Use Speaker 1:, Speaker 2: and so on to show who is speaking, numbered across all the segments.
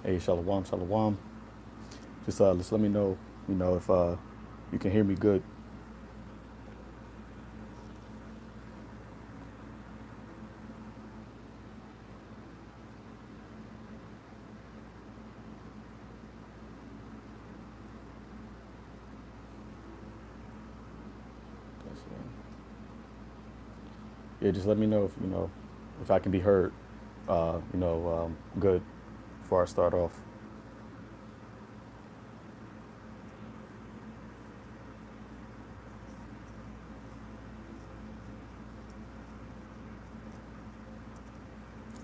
Speaker 1: Hey, shalom, shalom. Just let me know, if you can hear me good. Yeah, just let me know if if I can be heard, good before I start off.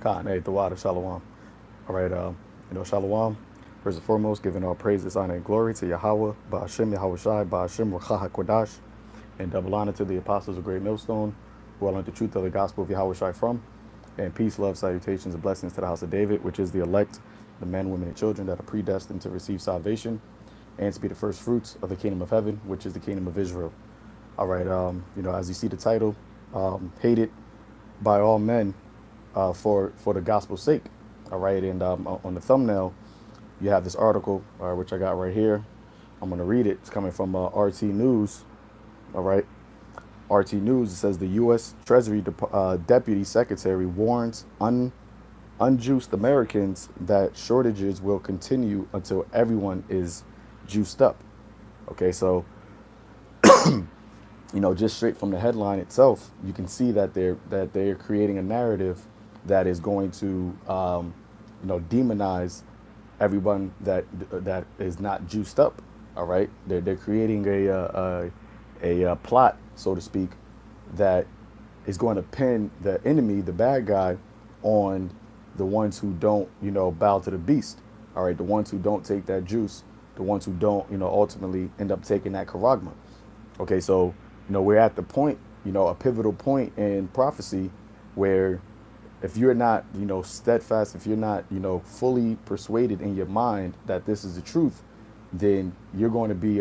Speaker 1: Khan, hey, the water, shalom. All right, shalom. First and foremost, giving all praises, honor, and glory to Yahweh, Ba'ashem, Yahweh Shai, Ba'ashem, Rachaha Kodash, and double honor to the apostles of Great Millstone, who are learned the truth of the gospel of Yahweh Shai from, and peace, love, salutations, and blessings to the house of David, which is the elect, the men, women, and children that are predestined to receive salvation and to be the first fruits of the kingdom of heaven, which is the kingdom of Israel. All right, as you see the title, hated by all men for the gospel's sake. All right, and on the thumbnail, you have this article, which I got right here. I'm going to read it. It's coming from RT News. All right, RT News. It says the U.S. Treasury Deputy Secretary warns unjuiced Americans that shortages will continue until everyone is juiced up. Okay, so just straight from the headline itself, you can see that they're creating a narrative that is going to, demonize everyone that is not juiced up. All right, they're creating a plot, so to speak, that is going to pin the enemy, the bad guy, on the ones who don't, bow to the beast. All right, the ones who don't take that juice, the ones who don't, ultimately end up taking that charagma. Okay, so we're at the point, a pivotal point in prophecy where if you're not, steadfast, if you're not, fully persuaded in your mind that this is the truth, then you're going to be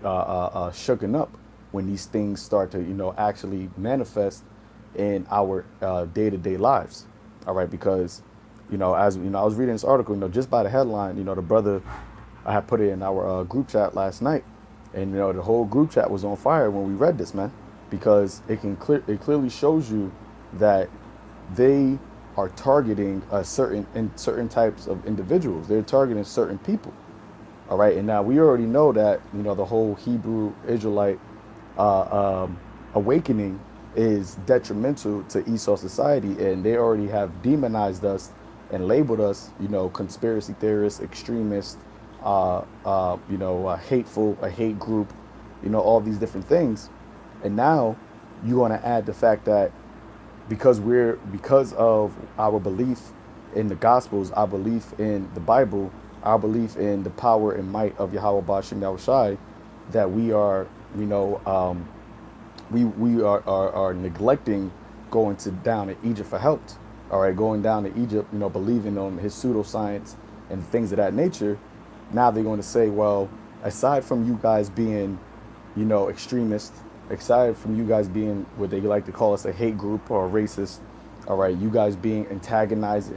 Speaker 1: shooken up when these things start to, actually manifest in our day-to-day lives. All right, because, as I was reading this article, just by the headline, the brother I had put it in our group chat last night, and the whole group chat was on fire when we read this, man, because it clearly shows you that they are targeting certain types of individuals. They're targeting certain people. All right, and now we already know that the whole Hebrew Israelite awakening is detrimental to Esau society, and they already have demonized us and labeled us, conspiracy theorists, extremists, hateful, a hate group, all these different things. And now you want to add the fact that because of our belief in the Gospels, our belief in the Bible, our belief in the power and might of Yahweh Bashim Yahushai, that we are, we are neglecting going to down to Egypt for help. All right, going down to Egypt, believing on his pseudoscience and things of that nature. Now they're going to say, well, aside from you guys being, extremists, aside from you guys being what they like to call us a hate group or a racist, all right, you guys being antagonist,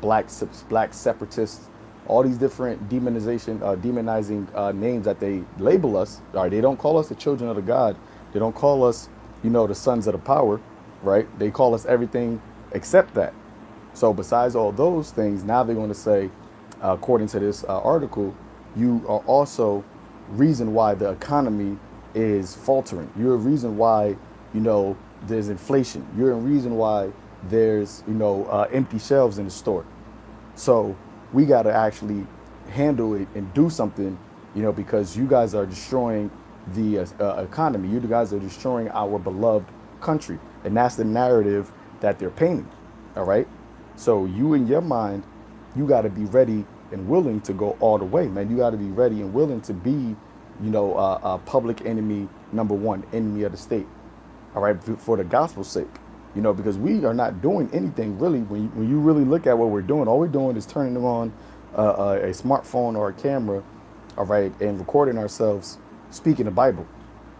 Speaker 1: black separatists, all these different demonizing names that they label us. All right, they don't call us the children of the God. They don't call us, the sons of the power, right? They call us everything except that. So besides all those things, now they're going to say, according to this article, you are also reason why the economy is faltering. You're a reason why, there's inflation. You're a reason why there's, empty shelves in the store. So we got to actually handle it and do something, because you guys are destroying the economy. You guys are destroying our beloved country. And that's the narrative that they're painting. All right. So you in your mind, you got to be ready and willing to go all the way, man. You got to be ready and willing to be, public enemy number one, enemy of the state. All right, for the gospel's sake, because we are not doing anything really. When you really look at what we're doing, all we're doing is turning on a smartphone or a camera, all right, and recording ourselves speaking the Bible,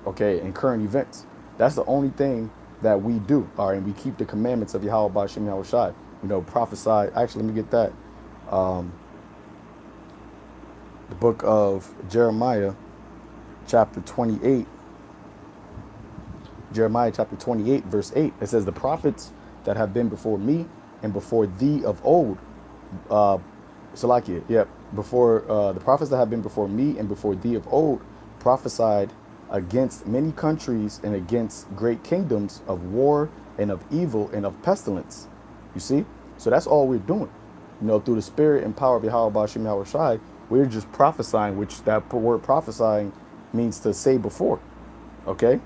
Speaker 1: okay, and current events. That's the only thing that we do, all right, and we keep the commandments of Yahweh Bashim Yahushai. prophesied. Actually, let me get that. Um, the book of Jeremiah, chapter 28. Jeremiah chapter 28, verse 8. It says, the prophets that have been before me and before thee of old. Salakia, yep. Before the prophets that have been before me and before thee of old prophesied against many countries and against great kingdoms of war and of evil and of pestilence. You see? So that's all we're doing. Through the spirit and power of Yahweh Ba'ashim Yahweh Shai, we're just prophesying, which that word prophesying means to say before. Okay?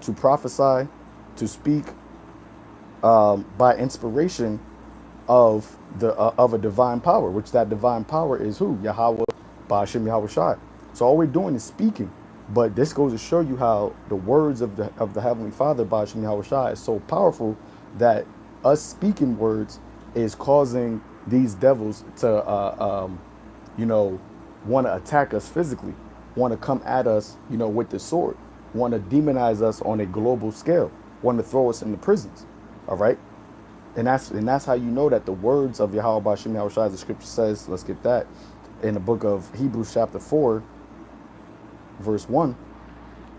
Speaker 1: To prophesy, to speak by inspiration of a divine power, which that divine power is who? Yahweh Ba'ashim Yahweh Shai. So all we're doing is speaking. But this goes to show you how the words of the Heavenly Father Ba'ashim Yahweh Shai is so powerful that us speaking words is causing these devils to want to attack us physically, want to come at us, with the sword, want to demonize us on a global scale, want to throw us into prisons. All right. And that's how you know that the words of Yahweh Ba'ashim Yahweh Shai, the scripture says, let's get that, in the book of Hebrews chapter 4, verse 1,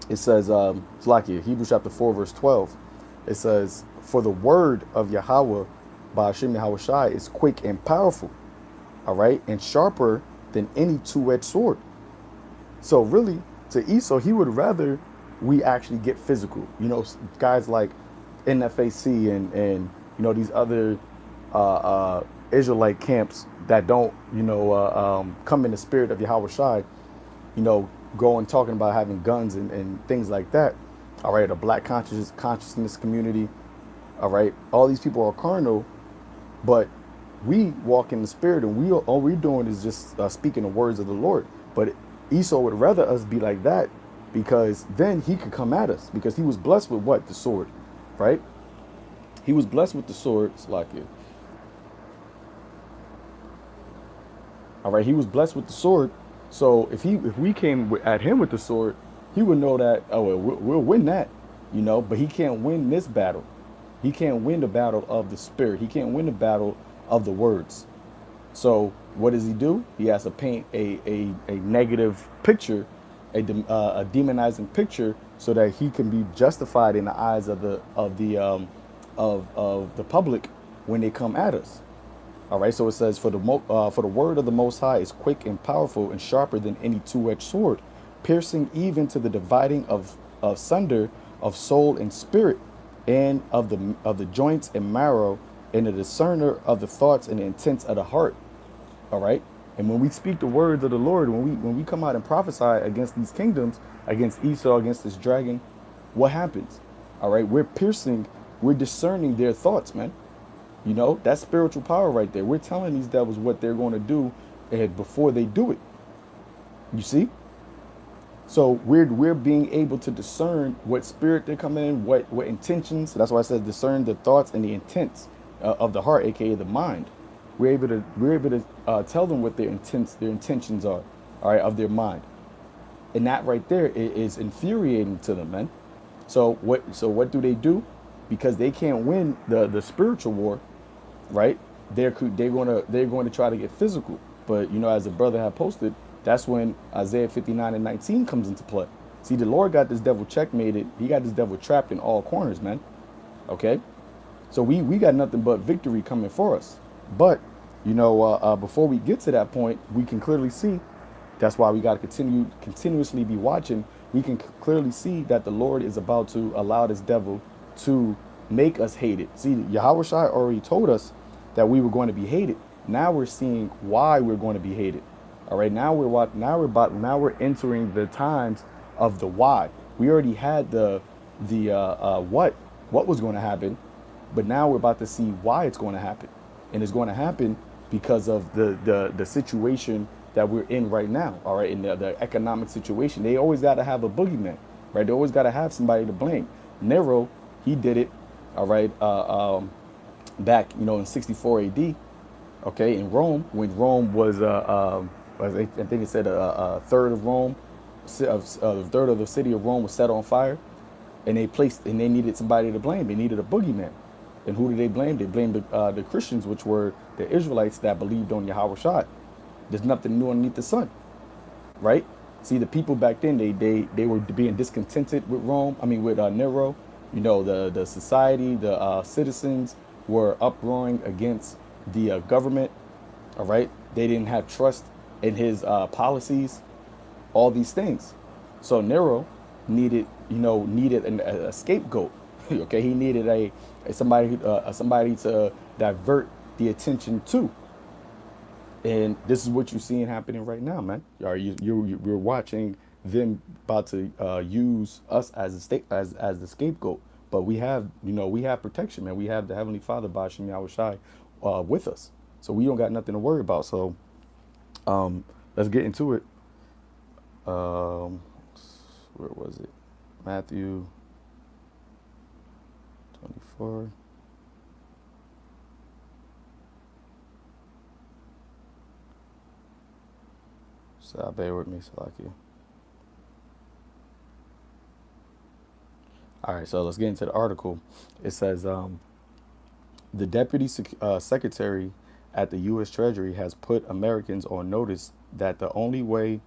Speaker 1: it says, it's like here, Hebrews chapter 4, verse 12, it says, for the word of Yahweh Ba'ashim Yahweh Shai is quick and powerful, all right, and sharper than any two-edged sword. So really, to Esau, he would rather we actually get physical. Guys like NFAC and these other Israelite camps that don't, come in the spirit of Yahweh Shai, going talking about having guns and things like that. All right, a black consciousness community. All right, all these people are carnal, but we walk in the spirit, and all we're doing is just speaking the words of the Lord. But Esau would rather us be like that, because then he could come at us, because he was blessed with what? The sword, right? He was blessed with the sword. Salakia. All right, he was blessed with the sword. So if we came at him with the sword, he would know that, oh, well, we'll win that, but he can't win this battle. He can't win the battle of the spirit. He can't win the battle of the words. So what does he do? He has to paint a negative picture, a demonizing picture, so that he can be justified in the eyes of the public when they come at us. All right, so it says, for the word of the Most High is quick and powerful and sharper than any two-edged sword, piercing even to the dividing of sunder of soul and spirit, and of the joints and marrow, and the discerner of the thoughts and the intents of the heart. All right, and when we speak the words of the Lord, when we come out and prophesy against these kingdoms, against Esau, against this dragon, what happens? All right, we're discerning their thoughts, man. That's spiritual power right there. We're telling these devils what they're going to do before they do it. You see? So we're being able to discern what spirit they're coming in, what intentions. So that's why I said discern the thoughts and the intents of the heart, aka the mind. We're able to tell them what their intentions are, all right, of their mind. And that right there is infuriating to them, man. So what do they do? Because they can't win the spiritual war, right? They're going to try to get physical. But as the brother had posted, that's when Isaiah 59:19 comes into play. See, the Lord got this devil checkmated. He got this devil trapped in all corners, man. Okay, so we got nothing but victory coming for us. But before we get to that point, we can clearly see. That's why we got to continuously be watching. We can clearly see that the Lord is about to allow this devil to make us hate it. See, Yahweh Shai already told us that we were going to be hated. Now we're seeing why we're going to be hated. All right, now we're entering the times of the why. We already had the what was going to happen, but now we're about to see why it's going to happen, and it's going to happen because of the situation that we're in right now. All right, in the economic situation, they always got to have a boogeyman, right? They always got to have somebody to blame. Nero, he did it, all right, back in 64 AD, okay, in Rome, when Rome was I think it said a third of Rome, a third of the city of Rome was set on fire, and they needed somebody to blame. They needed a boogeyman. And who did they blame? They blamed the Christians, which were the Israelites that believed on Yahweh Shai. There's nothing new underneath the sun, right? See, the people back then, they were being discontented with Rome. I mean, with Nero. You know, the society, the citizens were uproaring against the government. All right, they didn't have trust in his policies, all these things. So Nero needed a scapegoat. Okay, he needed a somebody to divert the attention to. And this is what you're seeing happening right now, man. You're watching them about to use us as a state as the scapegoat. But we have protection, man. We have the Heavenly Father, Bashim Yahushai, with us, so we don't got nothing to worry about. So let's get into it. Um, where was it? Matthew 24. So bear with me, Salakia. All right, so let's get into the article. It says the deputy secretary at the U.S. Treasury has put Americans on notice that the only way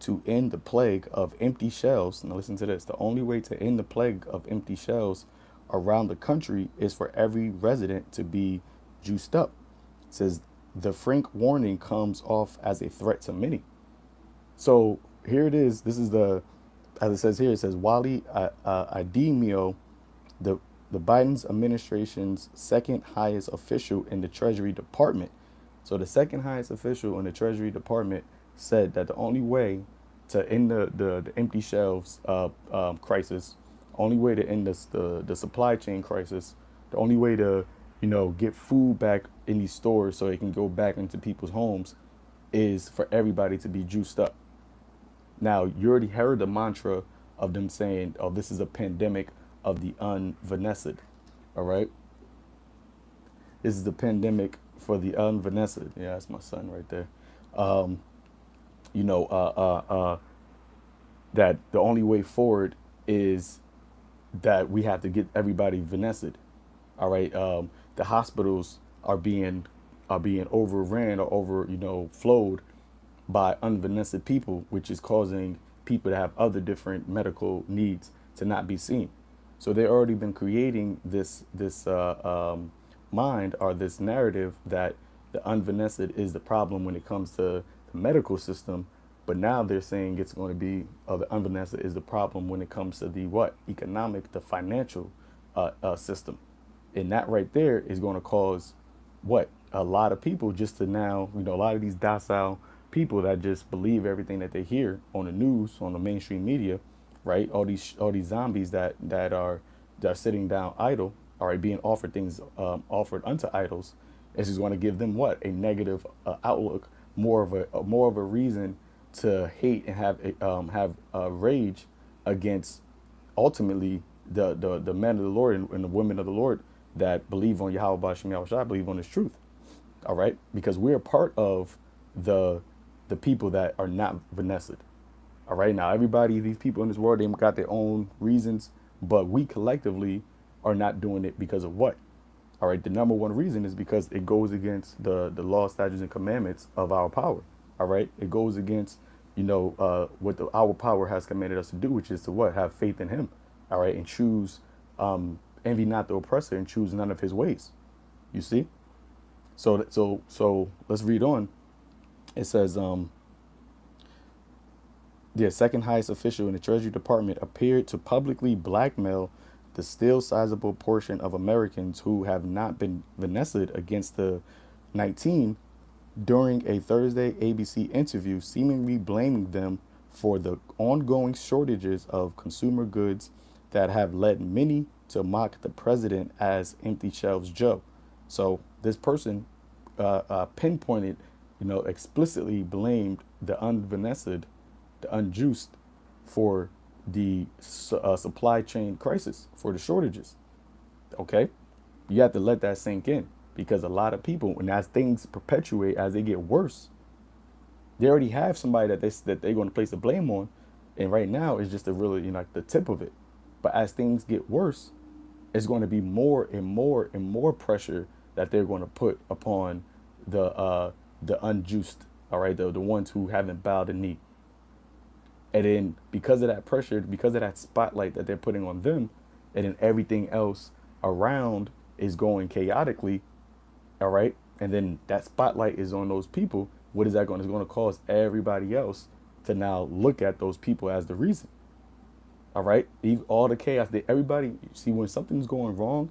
Speaker 1: to end the plague of empty shelves, now listen to this, the only way to end the plague of empty shelves around the country is for every resident to be juiced up. It says the frank warning comes off as a threat to many. So here it is. This is as it says here, it says Wally Ademio, the Biden's administration's second highest official in the Treasury Department. So the second highest official in the Treasury Department said that the only way to end the empty shelves crisis, only way to end the supply chain crisis, the only way to get food back in these stores so it can go back into people's homes is for everybody to be juiced up. Now, you already heard the mantra of them saying, oh, this is a pandemic of the unvanessed. All right. This is the pandemic for the unvanessed. Yeah, that's my son right there. Um, you know, that the only way forward is that we have to get everybody vanessed. All right. The hospitals are being overran or flowed by unvanessed people, which is causing people to have other different medical needs to not be seen. So they already been creating this mind or this narrative that the unvanessed is the problem when it comes to the medical system. But now they're saying it's going to be the unvanessed is the problem when it comes to the the financial system. And that right there is going to cause a lot of people just to now, a lot of these docile people that just believe everything that they hear on the news, on the mainstream media, right? All these zombies that are sitting down idle, all right, being offered things offered unto idols. It's just going to give them a negative outlook, more of a reason to hate and have rage against ultimately the men of the Lord and the women of the Lord that believe on Yahweh Bashim Yahushua, believe on His truth. All right, because we're part of the people that are not vanessed. All right, now everybody, these people in this world, they got their own reasons, but we collectively are not doing it because of what? All right, the number one reason is because it goes against the law, statutes, and commandments of our power. All right, it goes against what our power has commanded us to do, which is to have faith in Him. All right, and choose envy not the oppressor and choose none of his ways. You see? So let's read on. It says, the second highest official in the Treasury Department appeared to publicly blackmail the still sizable portion of Americans who have not been vanessed against the 19 during a Thursday ABC interview, seemingly blaming them for the ongoing shortages of consumer goods that have led many to mock the president as empty shelves Joe. So this person pinpointed, explicitly blamed the unvanessed, the unjuiced, for the supply chain crisis, for the shortages. Okay, you have to let that sink in, because a lot of people, and as things perpetuate, as they get worse, they already have somebody that they're going to place the blame on, and right now it's just the tip of it. But as things get worse, it's going to be more and more and more pressure that they're going to put upon the unjust, all right, the ones who haven't bowed the knee. And then because of that pressure, because of that spotlight that they're putting on them, and then everything else around is going chaotically, all right, and then that spotlight is on those people. What is that going to? It's going to cause everybody else to now look at those people as the reason. All right, all the chaos that everybody see when something's going wrong,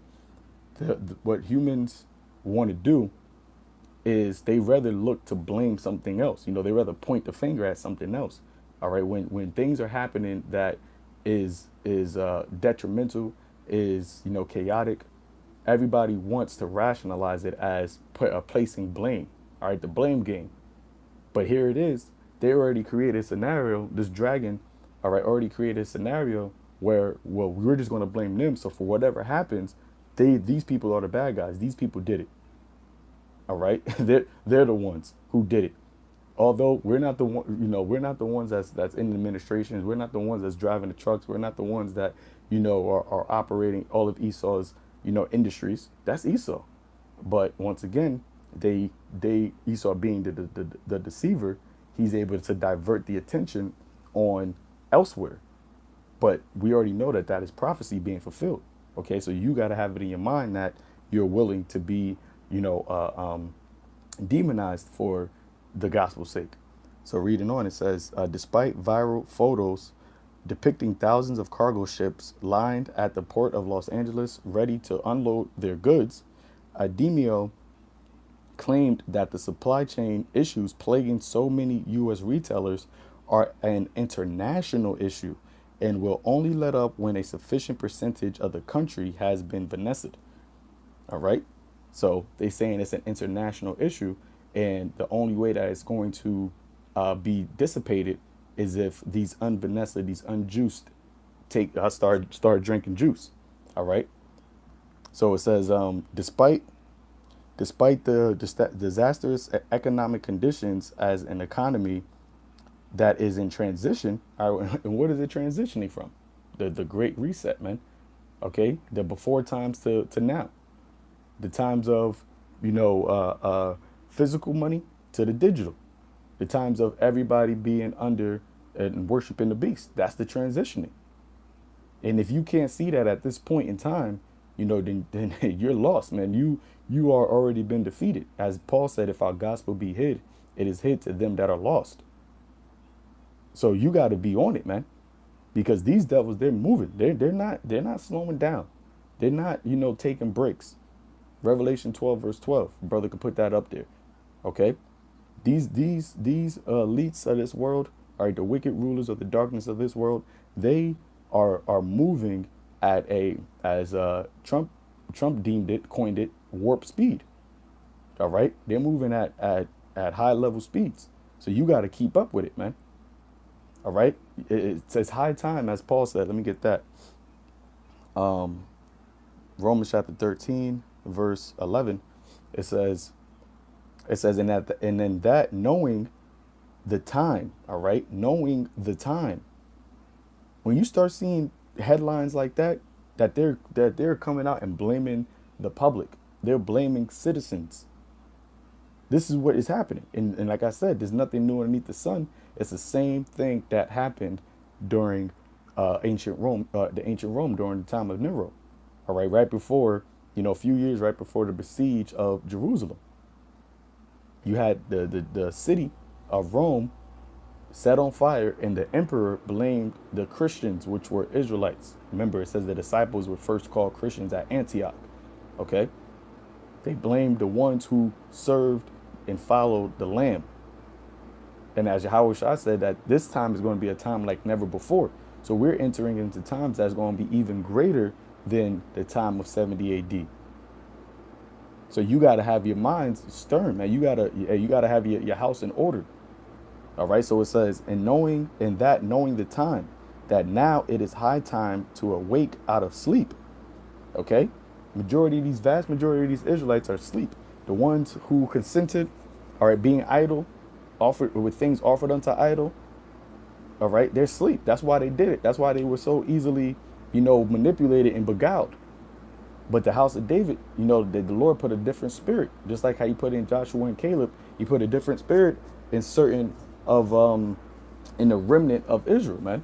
Speaker 1: what humans want to do is they rather look to blame something else. You know, they rather point the finger at something else. All right, when things are happening that is detrimental, is chaotic, everybody wants to rationalize it as placing blame. All right, the blame game. But here it is. They already created a scenario. This dragon, all right, already created a scenario where, well, we're just going to blame them. So for whatever happens, these people are the bad guys. These people did it. All right, they're the ones who did it. Although we're not the one, we're not the ones that's in the administrations. We're not the ones that's driving the trucks. We're not the ones that are operating all of Esau's industries. That's Esau. But once again, they Esau being the deceiver, he's able to divert the attention on elsewhere. But we already know that that is prophecy being fulfilled. Okay, so you got to have it in your mind that you're willing to be, demonized for the gospel's sake. So reading on, it says, despite viral photos depicting thousands of cargo ships lined at the port of Los Angeles ready to unload their goods, Ademio claimed that the supply chain issues plaguing so many U.S. retailers are an international issue and will only let up when a sufficient percentage of the country has been venested. All right. So they're saying it's an international issue, and the only way that it's going to be dissipated is if these unvenested, these unjuiced, start drinking juice. All right. So it says, despite the disastrous economic conditions as an economy that is in transition, and what is it transitioning from? The Great Reset, man. Okay, the before times to now, the times of physical money to the digital, the times of everybody being under and worshiping the beast. That's the transitioning. And if you can't see that at this point in time, then you're lost, man. You are already been defeated. As Paul said, if our gospel be hid, it is hid to them that are lost. So you got to be on it, man, because these devils, they're moving. They're not slowing down. They're not, taking breaks. Revelation 12 verse 12. Brother could put that up there. Okay. These elites of this world, all right, the wicked rulers of the darkness of this world, they are moving at as Trump coined it, warp speed. All right. They're moving at high level speeds. So you got to keep up with it, man. All right. It says high time, as Paul said. Let me get that. Romans chapter 13, verse 11. It says, and then that knowing the time, all right, knowing the time. When you start seeing headlines like that they're coming out and blaming the public, they're blaming citizens. This is what is happening. And like I said, there's nothing new underneath the sun. It's the same thing that happened during ancient Rome during the time of Nero. All right, right before, a few years right before the besiege of Jerusalem. You had the city of Rome set on fire, and the emperor blamed the Christians, which were Israelites. Remember, it says the disciples were first called Christians at Antioch. Okay. They blamed the ones who served and followed the Lamb. And as Yahushua said, that this time is going to be a time like never before. So we're entering into times that's going to be even greater than the time of 70 AD. So you got to have your minds stern, man. You got to have your house in order. All right. So it says, and knowing the time, that now it is high time to awake out of sleep. Okay. Vast majority of these Israelites are asleep. The ones who consented, all right, being idle, offered with things offered unto idol. All right. They're asleep. That's why they did it. That's why they were so easily, manipulated and beguiled. But the house of David, the Lord put a different spirit, just like how you put in Joshua and Caleb. He put a different spirit in certain of in the remnant of Israel, man.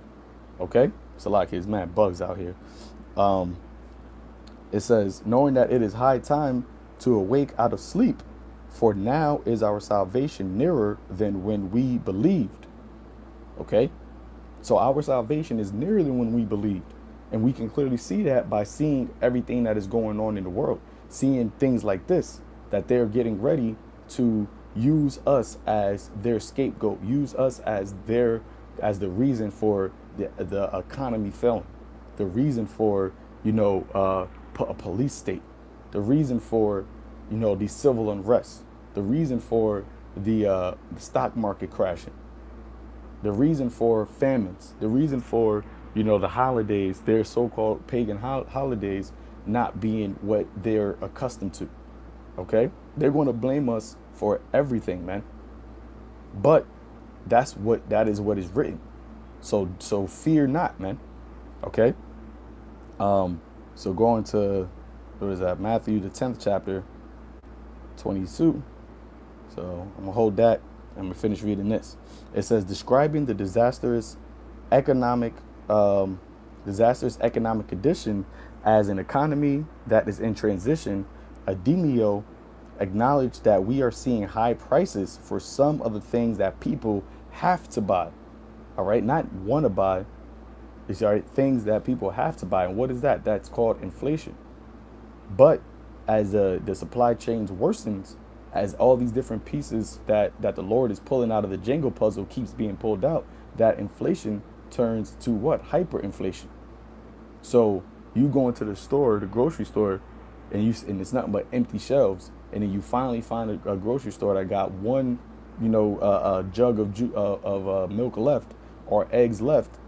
Speaker 1: Okay, it's a lot of kids, man. Bugs out here. It says, knowing that it is high time to awake out of sleep, for now is our salvation nearer than when we believed. Okay, so our salvation is nearer than when we believed. And we can clearly see that by seeing everything that is going on in the world, seeing things like this, that they're getting ready to use us as their scapegoat, use us as the reason for the economy failing, the reason for, a police state, the reason for, the civil unrest, the reason for the stock market crashing, the reason for famines, the reason for, the holidays, their so-called pagan holidays not being what they're accustomed to. Okay? They're going to blame us for everything, man. But that is what is written. So fear not, man. Okay? So going to, what is that? Matthew, the 10th chapter, 22. So I'm gonna hold that. I'm gonna finish reading this. It says, describing the disastrous economic condition as an economy that is in transition, Ademio acknowledged that we are seeing high prices for some of the things that people have to buy. All right, not want to buy. It's all right, things that people have to buy. And what is that? That's called inflation. But as the supply chains worsens, as all these different pieces that the Lord is pulling out of the Jenga puzzle keeps being pulled out, that inflation turns to what? Hyperinflation. So you go into the store, the grocery store, and it's nothing but empty shelves, and then you finally find a grocery store that got one, jug of milk left or eggs left,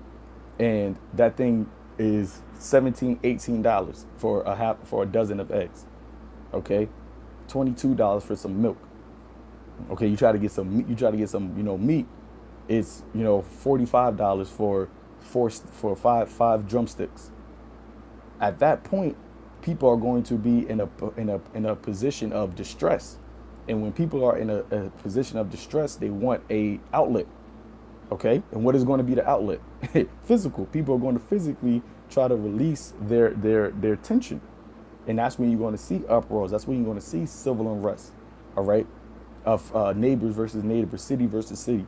Speaker 1: and that thing is $17-18 for a dozen of eggs. Okay, $22 for some milk. Okay, you try to get some meat. It's $45 for five drumsticks. At that point, people are going to be in a position of distress, and when people are in a position of distress, they want a outlet. Okay, and what is going to be the outlet? Physical. People are going to physically try to release their tension, and that's when you're going to see uproars. That's when you're going to see civil unrest. All right, of neighbors versus neighbors, city versus city.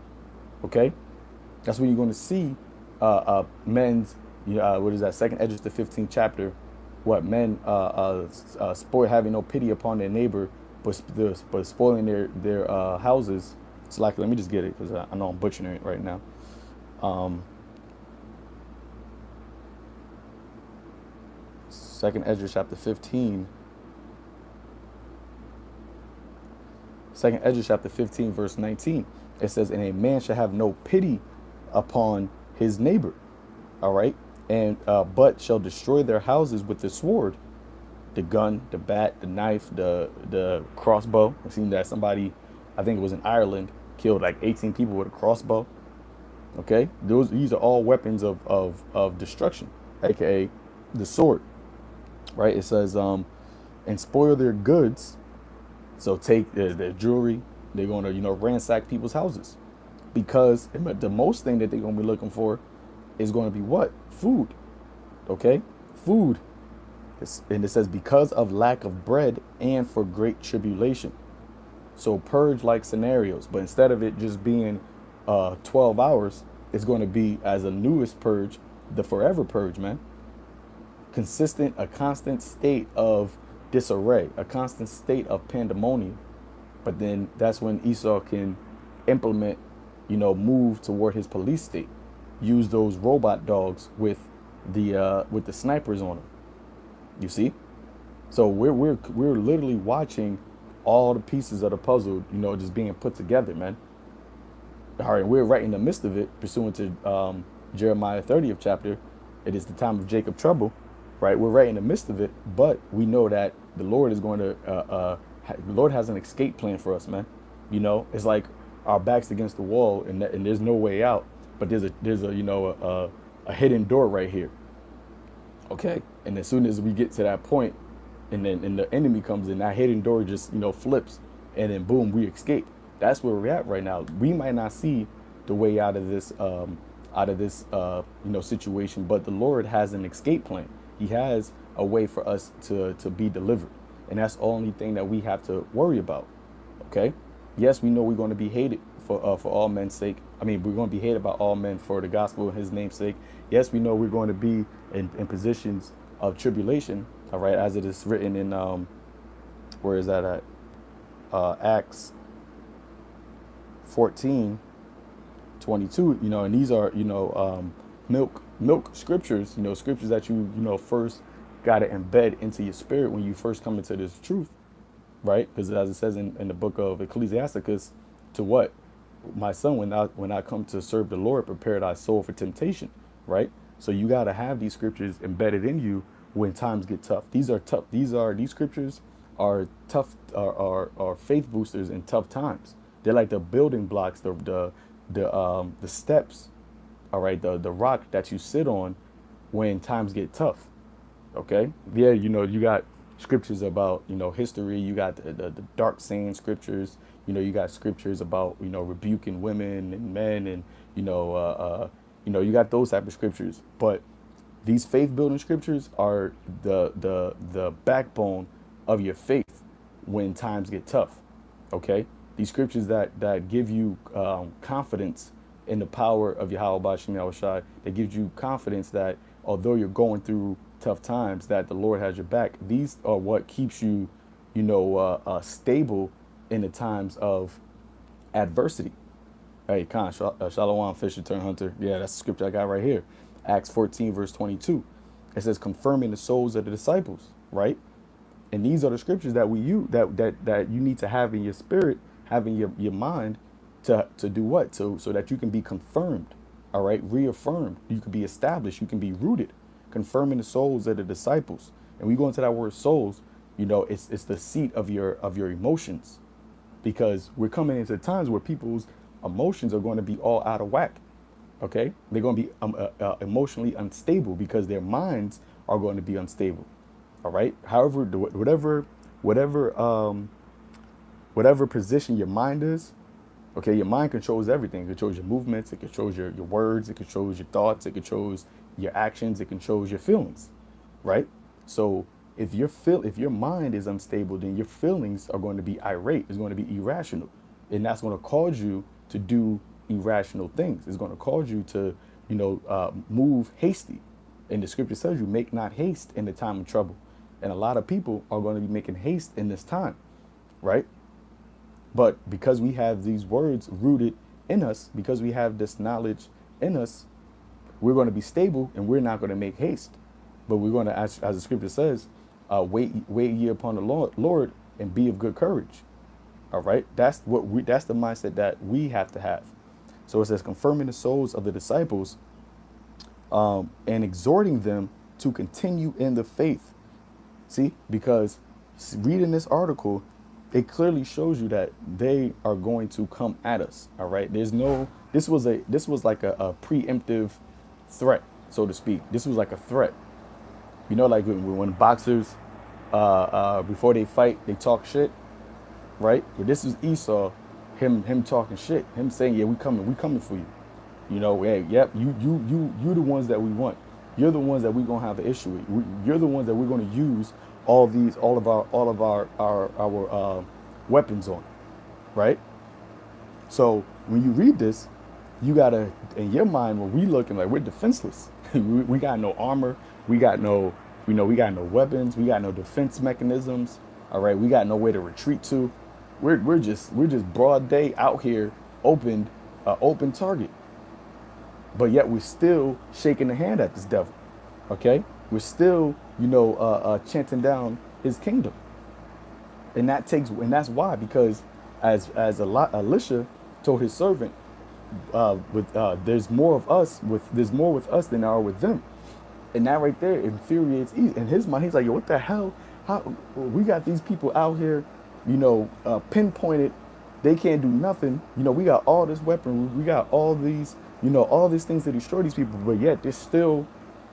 Speaker 1: Okay, that's when you're going to see men's. What is that? Second Esdras, the 15th chapter. What men spoil, having no pity upon their neighbor, but spoiling their houses. It's like, let me just get it because I know I'm butchering it right now. Second Esdras chapter 15. Second Esdras chapter 15 verse 19. It says, and a man shall have no pity upon his neighbor. All right. And but shall destroy their houses with the sword, the gun, the bat, the knife, the crossbow. I've seen that somebody, I think it was in Ireland, killed like 18 people with a crossbow. Okay, these are all weapons of destruction, aka the sword. Right? It says, and spoil their goods. So take their jewelry. They're going to ransack people's houses, because the most thing that they're going to be looking for is going to be what? Food. Okay, food. And it says, because of lack of bread and for great tribulation. So purge-like scenarios, but instead of it just being 12 hours, it's going to be, as a newest purge, the forever purge, man. A constant state of disarray, a constant state of pandemonium. But then that's when Esau can implement, move toward his police state, use those robot dogs with the snipers on them. You see? So we're literally watching all the pieces of the puzzle, just being put together, man. All right, we're right in the midst of it, pursuant to Jeremiah 30th chapter. It is the time of Jacob trouble, right? We're right in the midst of it, but we know that the Lord is going to, the Lord has an escape plan for us, man. It's like our backs against the wall, and there's no way out, but there's a hidden door right here. Okay, and as soon as we get to that point, and then the enemy comes in. That hidden door just, flips, and then boom, we escape. That's where we're at right now. We might not see the way out of this situation, but the Lord has an escape plan. He has a way for us to be delivered, and that's the only thing that we have to worry about. Okay. Yes, we know we're going to be hated for all men's sake. I mean, we're going to be hated by all men for the gospel and his name's sake. Yes, we know we're going to be in positions of tribulation. All right, as it is written in where is that at? Acts 14:22. And these are milk scriptures. Scriptures that you first got to embed into your spirit when you first come into this truth. Right? Because as it says in the book of Ecclesiasticus, to what? My son, when I come to serve the Lord, prepare thy soul for temptation. Right? So you got to have these scriptures embedded in you when times get tough. These are tough. These scriptures are tough, are faith boosters in tough times. They're like the building blocks, the steps, all right, the rock that you sit on when times get tough. Okay? Yeah, you got scriptures about, history. You got the dark saying scriptures. You got scriptures about, rebuking women and men, and, you got those type of scriptures. But these faith building scriptures are the backbone of your faith when times get tough. Okay? These scriptures that give you confidence in the power of Yahweh Shem Yahushai, that gives you confidence that although you're going through tough times, that the Lord has your back. These are what keeps you, stable in the times of adversity. Hey, Khan, Shalom, Fisher, turn hunter. Yeah, that's the scripture I got right here. Acts 14:22. It says, confirming the souls of the disciples, right? And these are the scriptures that we use, that you need to have in your spirit, have in your mind to do what? So that you can be confirmed, all right? Reaffirmed. You can be established. You can be rooted. Confirming the souls of the disciples. And we go into that word souls, it's the seat of your emotions, because we're coming into times where people's emotions are going to be all out of whack. Okay, they're going to be emotionally unstable because their minds are going to be unstable. All right. However, whatever position your mind is, okay, your mind controls everything. It controls your movements. It controls your words. It controls your thoughts. It controls your actions. It controls your feelings. Right. So if your mind is unstable, then your feelings are going to be irate. It's going to be irrational, and that's going to cause you to do irrational things. It's going to cause you to, move hasty. And the scripture says you make not haste in the time of trouble. And a lot of people are going to be making haste in this time, right? But because we have these words rooted in us, because we have this knowledge in us, we're going to be stable and we're not going to make haste. But we're going to, as the scripture says, wait ye upon the Lord and be of good courage. All right. That's the mindset that we have to have. So it says, confirming the souls of the disciples, and exhorting them to continue in the faith. See, because reading this article, it clearly shows you that they are going to come at us. All right. This was like a preemptive threat, so to speak. This was like a threat. Like when boxers, before they fight, they talk shit. Right. But this is Esau, him talking shit, him saying, yeah, we coming for you. Hey, yep, you the ones that we want. You're the ones that we're gonna have an issue with. You're the ones that we're gonna use all of our weapons on, right? So when you read this, you gotta, in your mind, when we looking like we're defenseless, we got no armor, we got no weapons, we got no defense mechanisms. All right, we got nowhere to retreat to. We're just broad day out here, open target. But yet we're still shaking the hand at this devil. Okay, we're still chanting down his kingdom, and that's why, because as Elisha told his servant, there's more with us than there are with them, and that right there infuriates. In his mind, he's like, yo, what the hell? How we got these people out here, pinpointed, they can't do nothing. We got all this weaponry, we got all these things to destroy these people, but yet they're still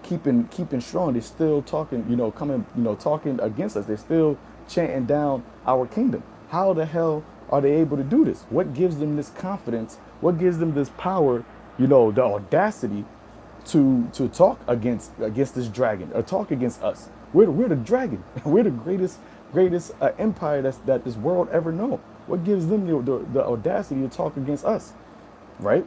Speaker 1: keeping strong. They're still talking, coming, talking against us. They're still chanting down our kingdom. How the hell are they able to do this? What gives them this confidence? What gives them this power, the audacity to talk against this dragon, or talk against us? We're the dragon. We're the greatest empire that this world ever known. What gives them the audacity to talk against us, right?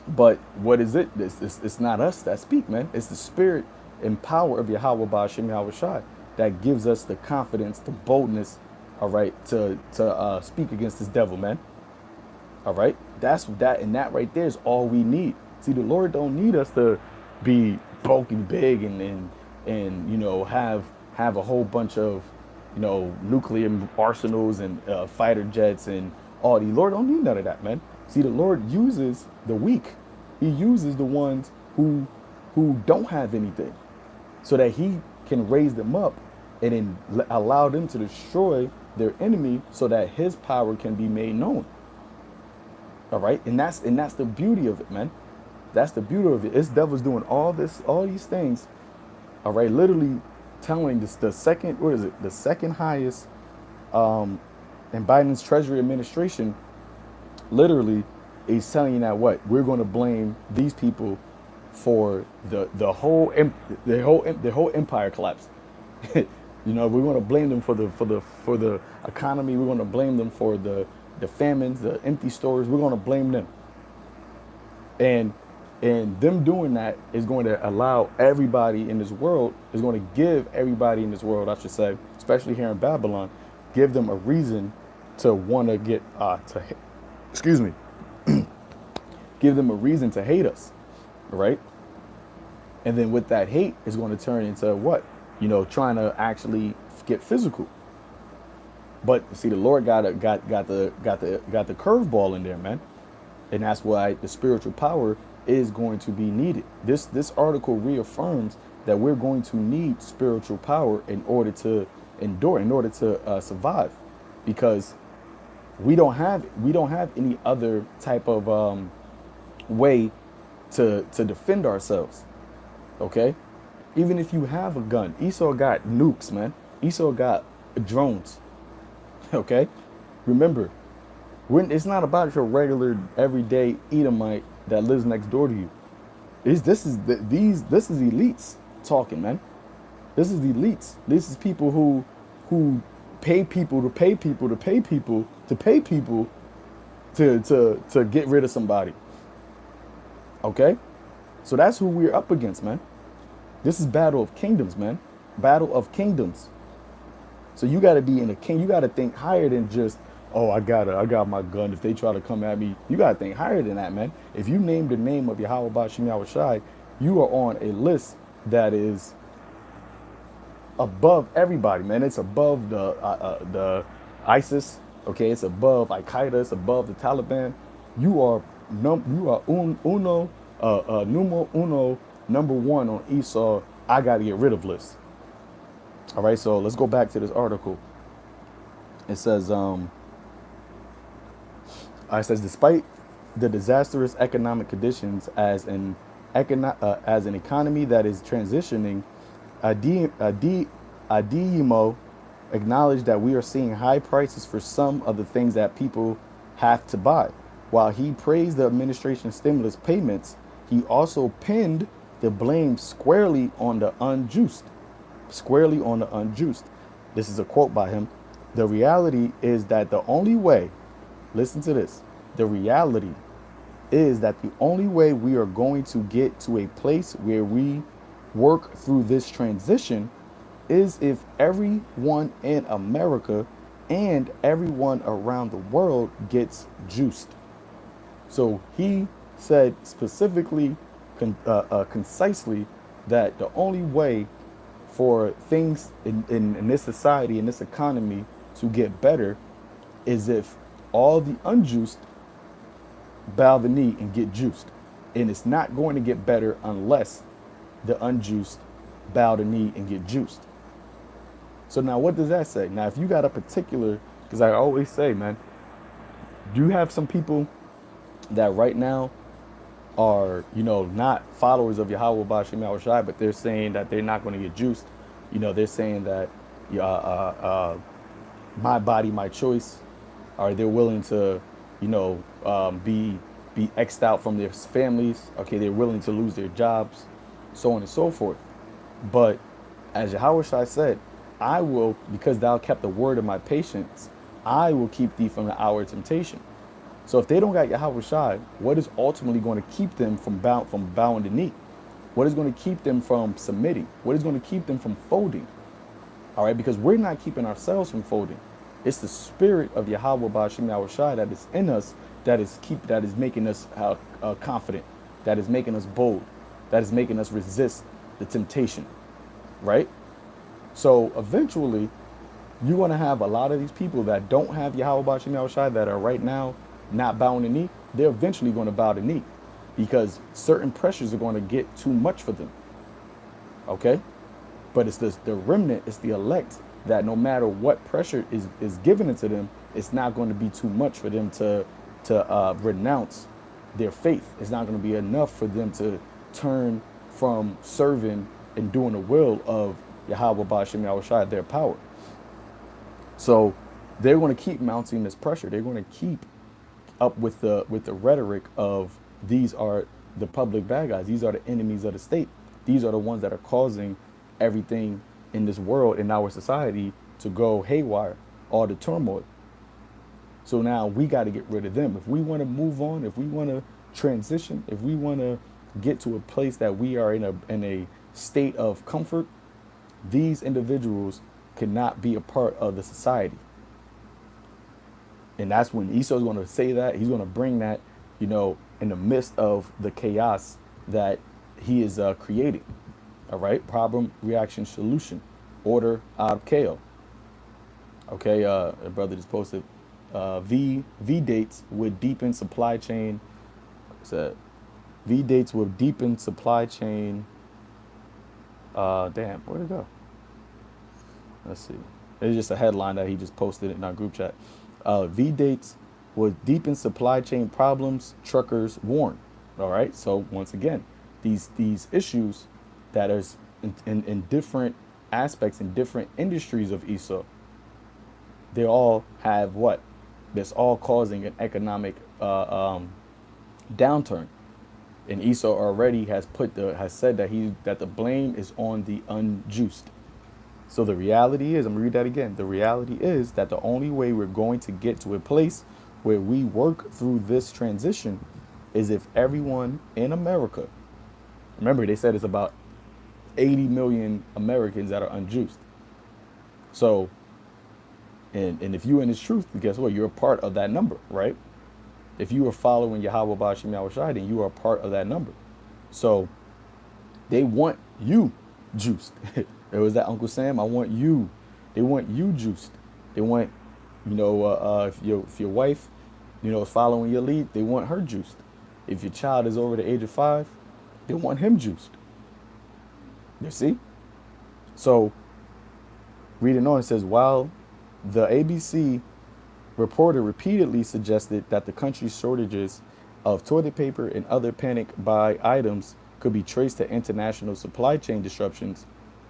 Speaker 1: But what is it? It's not us that speak, man. It's the spirit and power of Yahweh Ba'ashem Yahweh Shai that gives us the confidence, the boldness, all right, to speak against this devil, man. All right, and that right there is all we need. See, the Lord don't need us to be bulky, big, and have a whole bunch of nuclear arsenals and fighter jets and all. The Lord don't need none of that, man. See, the Lord uses the weak. He uses the ones who don't have anything, so that He can raise them up and then allow them to destroy their enemy, so that His power can be made known. All right, and that's the beauty of it, man. That's the beauty of it. This devil's doing all these things. All right, literally telling this the second highest in Biden's Treasury administration. Literally, is telling you that what we're going to blame these people for the whole empire collapse. We're going to blame them for the economy. We're going to blame them for the famines, the empty stores. We're going to blame them. And them doing that is going to allow everybody in this world, is going to give everybody in this world, I should say, especially here in Babylon, give them a reason to want to get give them a reason to hate us, right? And then with that hate is going to turn into what? Trying to actually get physical. But see, the Lord got the curveball in there, man, and that's why the spiritual power is going to be needed. This article reaffirms that we're going to need spiritual power in order to endure, in order to survive, because we don't have any other type of way to defend ourselves. Okay, even if you have a gun, Esau got nukes, man. Esau got drones. Okay, remember, it's not about your regular everyday Edomite that lives next door to you. This is elites talking, man. This is elites. This is people who pay people to pay people to pay people to pay people to get rid of somebody. Okay, so that's who we're up against, man. This is battle of kingdoms, man. Battle of kingdoms. So you got to be in a king. You got to think higher than just, oh, I got my gun. If they try to come at me, you got to think higher than that, man. If you name the name of Yahweh Ba'ashem Yahweh Shai, you are on a list that is above everybody, man. It's above the ISIS. Okay, it's above Al Qaeda. It's above the Taliban. You are numero uno, number one on Esau. I got to get rid of list. All right, so let's go back to this article. It says, despite the disastrous economic conditions as an economy that is transitioning, Adeyemo acknowledged that we are seeing high prices for some of the things that people have to buy. While he praised the administration's stimulus payments, he also pinned the blame squarely on the unjust. This is a quote by him. The reality is that the only way, listen to this, the reality is that the only way we are going to get to a place where we work through this transition is if everyone in America and everyone around the world gets juiced. So he said specifically, concisely, that the only way for things in this society, in this economy, to get better is if all the unjuiced bow the knee and get juiced. And it's not going to get better unless the unjuiced bow the knee and get juiced. So now what does that say? Now, if you got a particular, because I always say, man, do you have some people that right now are, not followers of Yahweh Bashim Yahushai, but they're saying that they're not going to get juiced. They're saying that my body, my choice, or they're willing to, be xed out from their families. Okay, they're willing to lose their jobs, so on and so forth. But as Yahweh Shai said, I will, because thou kept the word of my patience, I will keep thee from the hour of temptation. So if they don't got Yahweh Shai, what is ultimately going to keep them from bowing the knee? What is going to keep them from submitting? What is going to keep them from folding? All right, because we're not keeping ourselves from folding. It's the spirit of Yahweh Bashim Yahweh Shai that is in us that is making us confident, that is making us bold, that is making us resist the temptation, right? So eventually, you're going to have a lot of these people that don't have Yahweh Bashim Yahweh Shai that are right now not bowing the knee. They're eventually going to bow the knee because certain pressures are going to get too much for them. Okay? But it's the remnant, it's the elect that no matter what pressure is given into them, it's not going to be too much for them to renounce their faith. It's not going to be enough for them to turn from serving and doing the will of Yahweh Bashim Yahweh Shai, their power. So they're going to keep mounting this pressure. They're going to keep up with the rhetoric of these are the public bad guys. These are the enemies of the state. These are the ones that are causing everything in this world, in our society, to go haywire, all the turmoil. So now we got to get rid of them. If we want to move on, if we want to transition, if we want to get to a place that we are in a state of comfort, these individuals cannot be a part of the society. And that's when Esau's going to say that. He's going to bring that, in the midst of the chaos that he is creating. All right. Problem, reaction, solution, order, out of chaos. Okay. A brother just posted V dates would deepen supply chain. Said V dates will deepen supply chain. Damn, where'd it go? Let's see. It's just a headline that he just posted in our group chat. V dates will deepen supply chain problems, truckers warn. All right. So once again, these issues that is in different aspects, in different industries of Esau, they all have what? That's all causing an economic downturn. And Esau already has said that the blame is on the unjust. So the reality is, I'm gonna read that again. The reality is that the only way we're going to get to a place where we work through this transition is if everyone in America, remember they said it's about 80 million Americans that are unjust. So, and if you're in this truth, guess what? You're a part of that number, right? If you are following Yahweh Bashim Yahweh Shai, then you are a part of that number. So they want you juiced. There was that Uncle Sam. I want you. They want you juiced. They want, if your wife, is following your lead, they want her juiced. If your child is over the age of 5, they want him juiced. You see? So reading on, it says, while the ABC reporter repeatedly suggested that the country's shortages of toilet paper and other panic buy items could be traced to international supply chain disruptions,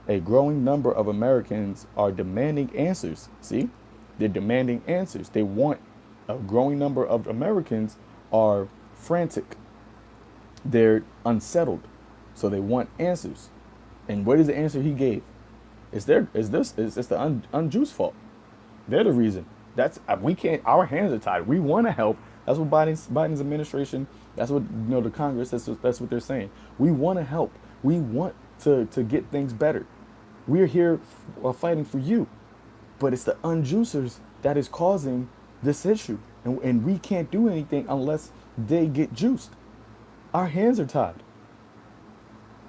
Speaker 1: a growing number of Americans are demanding answers. See, they're demanding answers. They want, a growing number of Americans are frantic. They're unsettled. So they want answers. And what is the answer he gave? It's the unjust fault. They're the reason. We can't, our hands are tied. We want to help. That's what Biden's administration, that's what, the Congress, that's what they're saying. We want to help. We want to get things better. We're here fighting for you. But it's the unjuicers that is causing this issue. And we can't do anything unless they get juiced. Our hands are tied.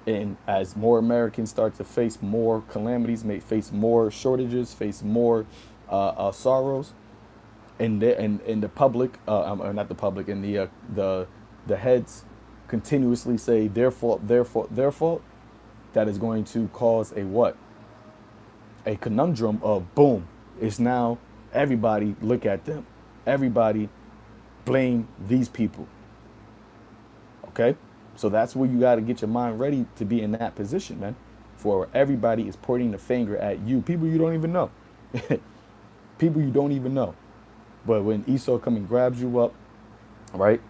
Speaker 1: And as more Americans start to face more calamities, may face more shortages, face more sorrows, and the public, not the public, and the heads continuously say their fault, their fault, their fault, that is going to cause a what? A conundrum of boom. It's now everybody look at them. Everybody blame these people. Okay. So that's where you got to get your mind ready to be in that position, man. For everybody is pointing the finger at you, people you don't even know, people you don't even know. But when Esau come and grabs you up, right,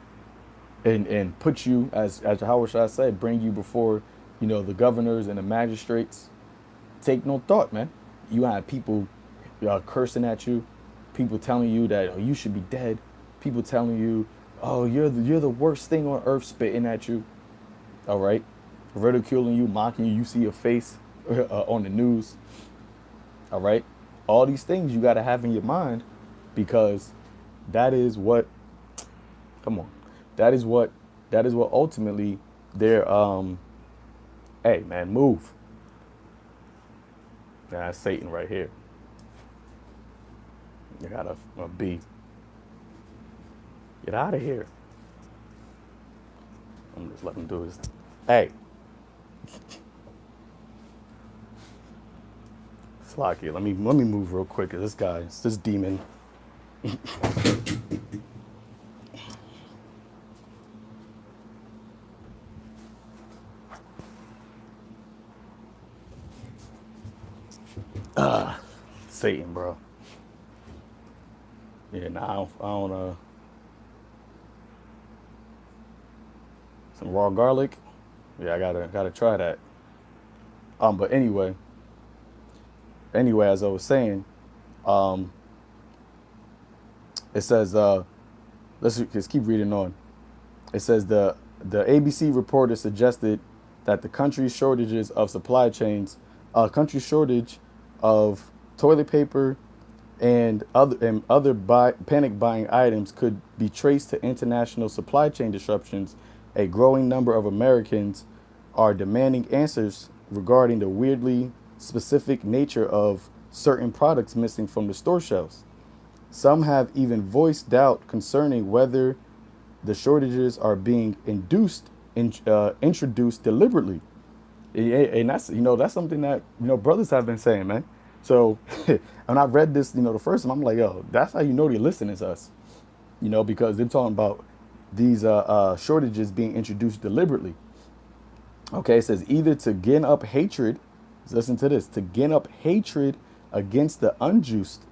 Speaker 1: and put you as how should I say, bring you before, the governors and the magistrates, take no thought, man. You have people cursing at you, people telling you that, oh, you should be dead, people telling you, oh, you're the worst thing on earth, spitting at you, all right, ridiculing you, mocking you. You see your face on the news, all right. All these things you got to have in your mind, because that is what, come on, that is what ultimately they're hey man, move. That's Satan right here. You got a B. Get out of here. I'm just letting him do his. Hey. Slocky, let me move real quick. This demon. Satan, bro. Yeah, nah, I don't some raw garlic. Yeah, I gotta try that. But anyway, as I was saying, it says, let's just keep reading on. It says the ABC reporter suggested that the country's shortages of supply chains, country shortage of toilet paper and other panic buying items could be traced to international supply chain disruptions. A growing number of Americans are demanding answers regarding the weirdly specific nature of certain products missing from the store shelves. Some have even voiced doubt concerning whether the shortages are being introduced deliberately. And that's something that brothers have been saying, man. So when I read this, the first time, I'm like, yo, that's how they're listening to us, because they're talking about these shortages being introduced deliberately. Okay, it says either to gin up hatred, listen to this, to gin up hatred against the unjust,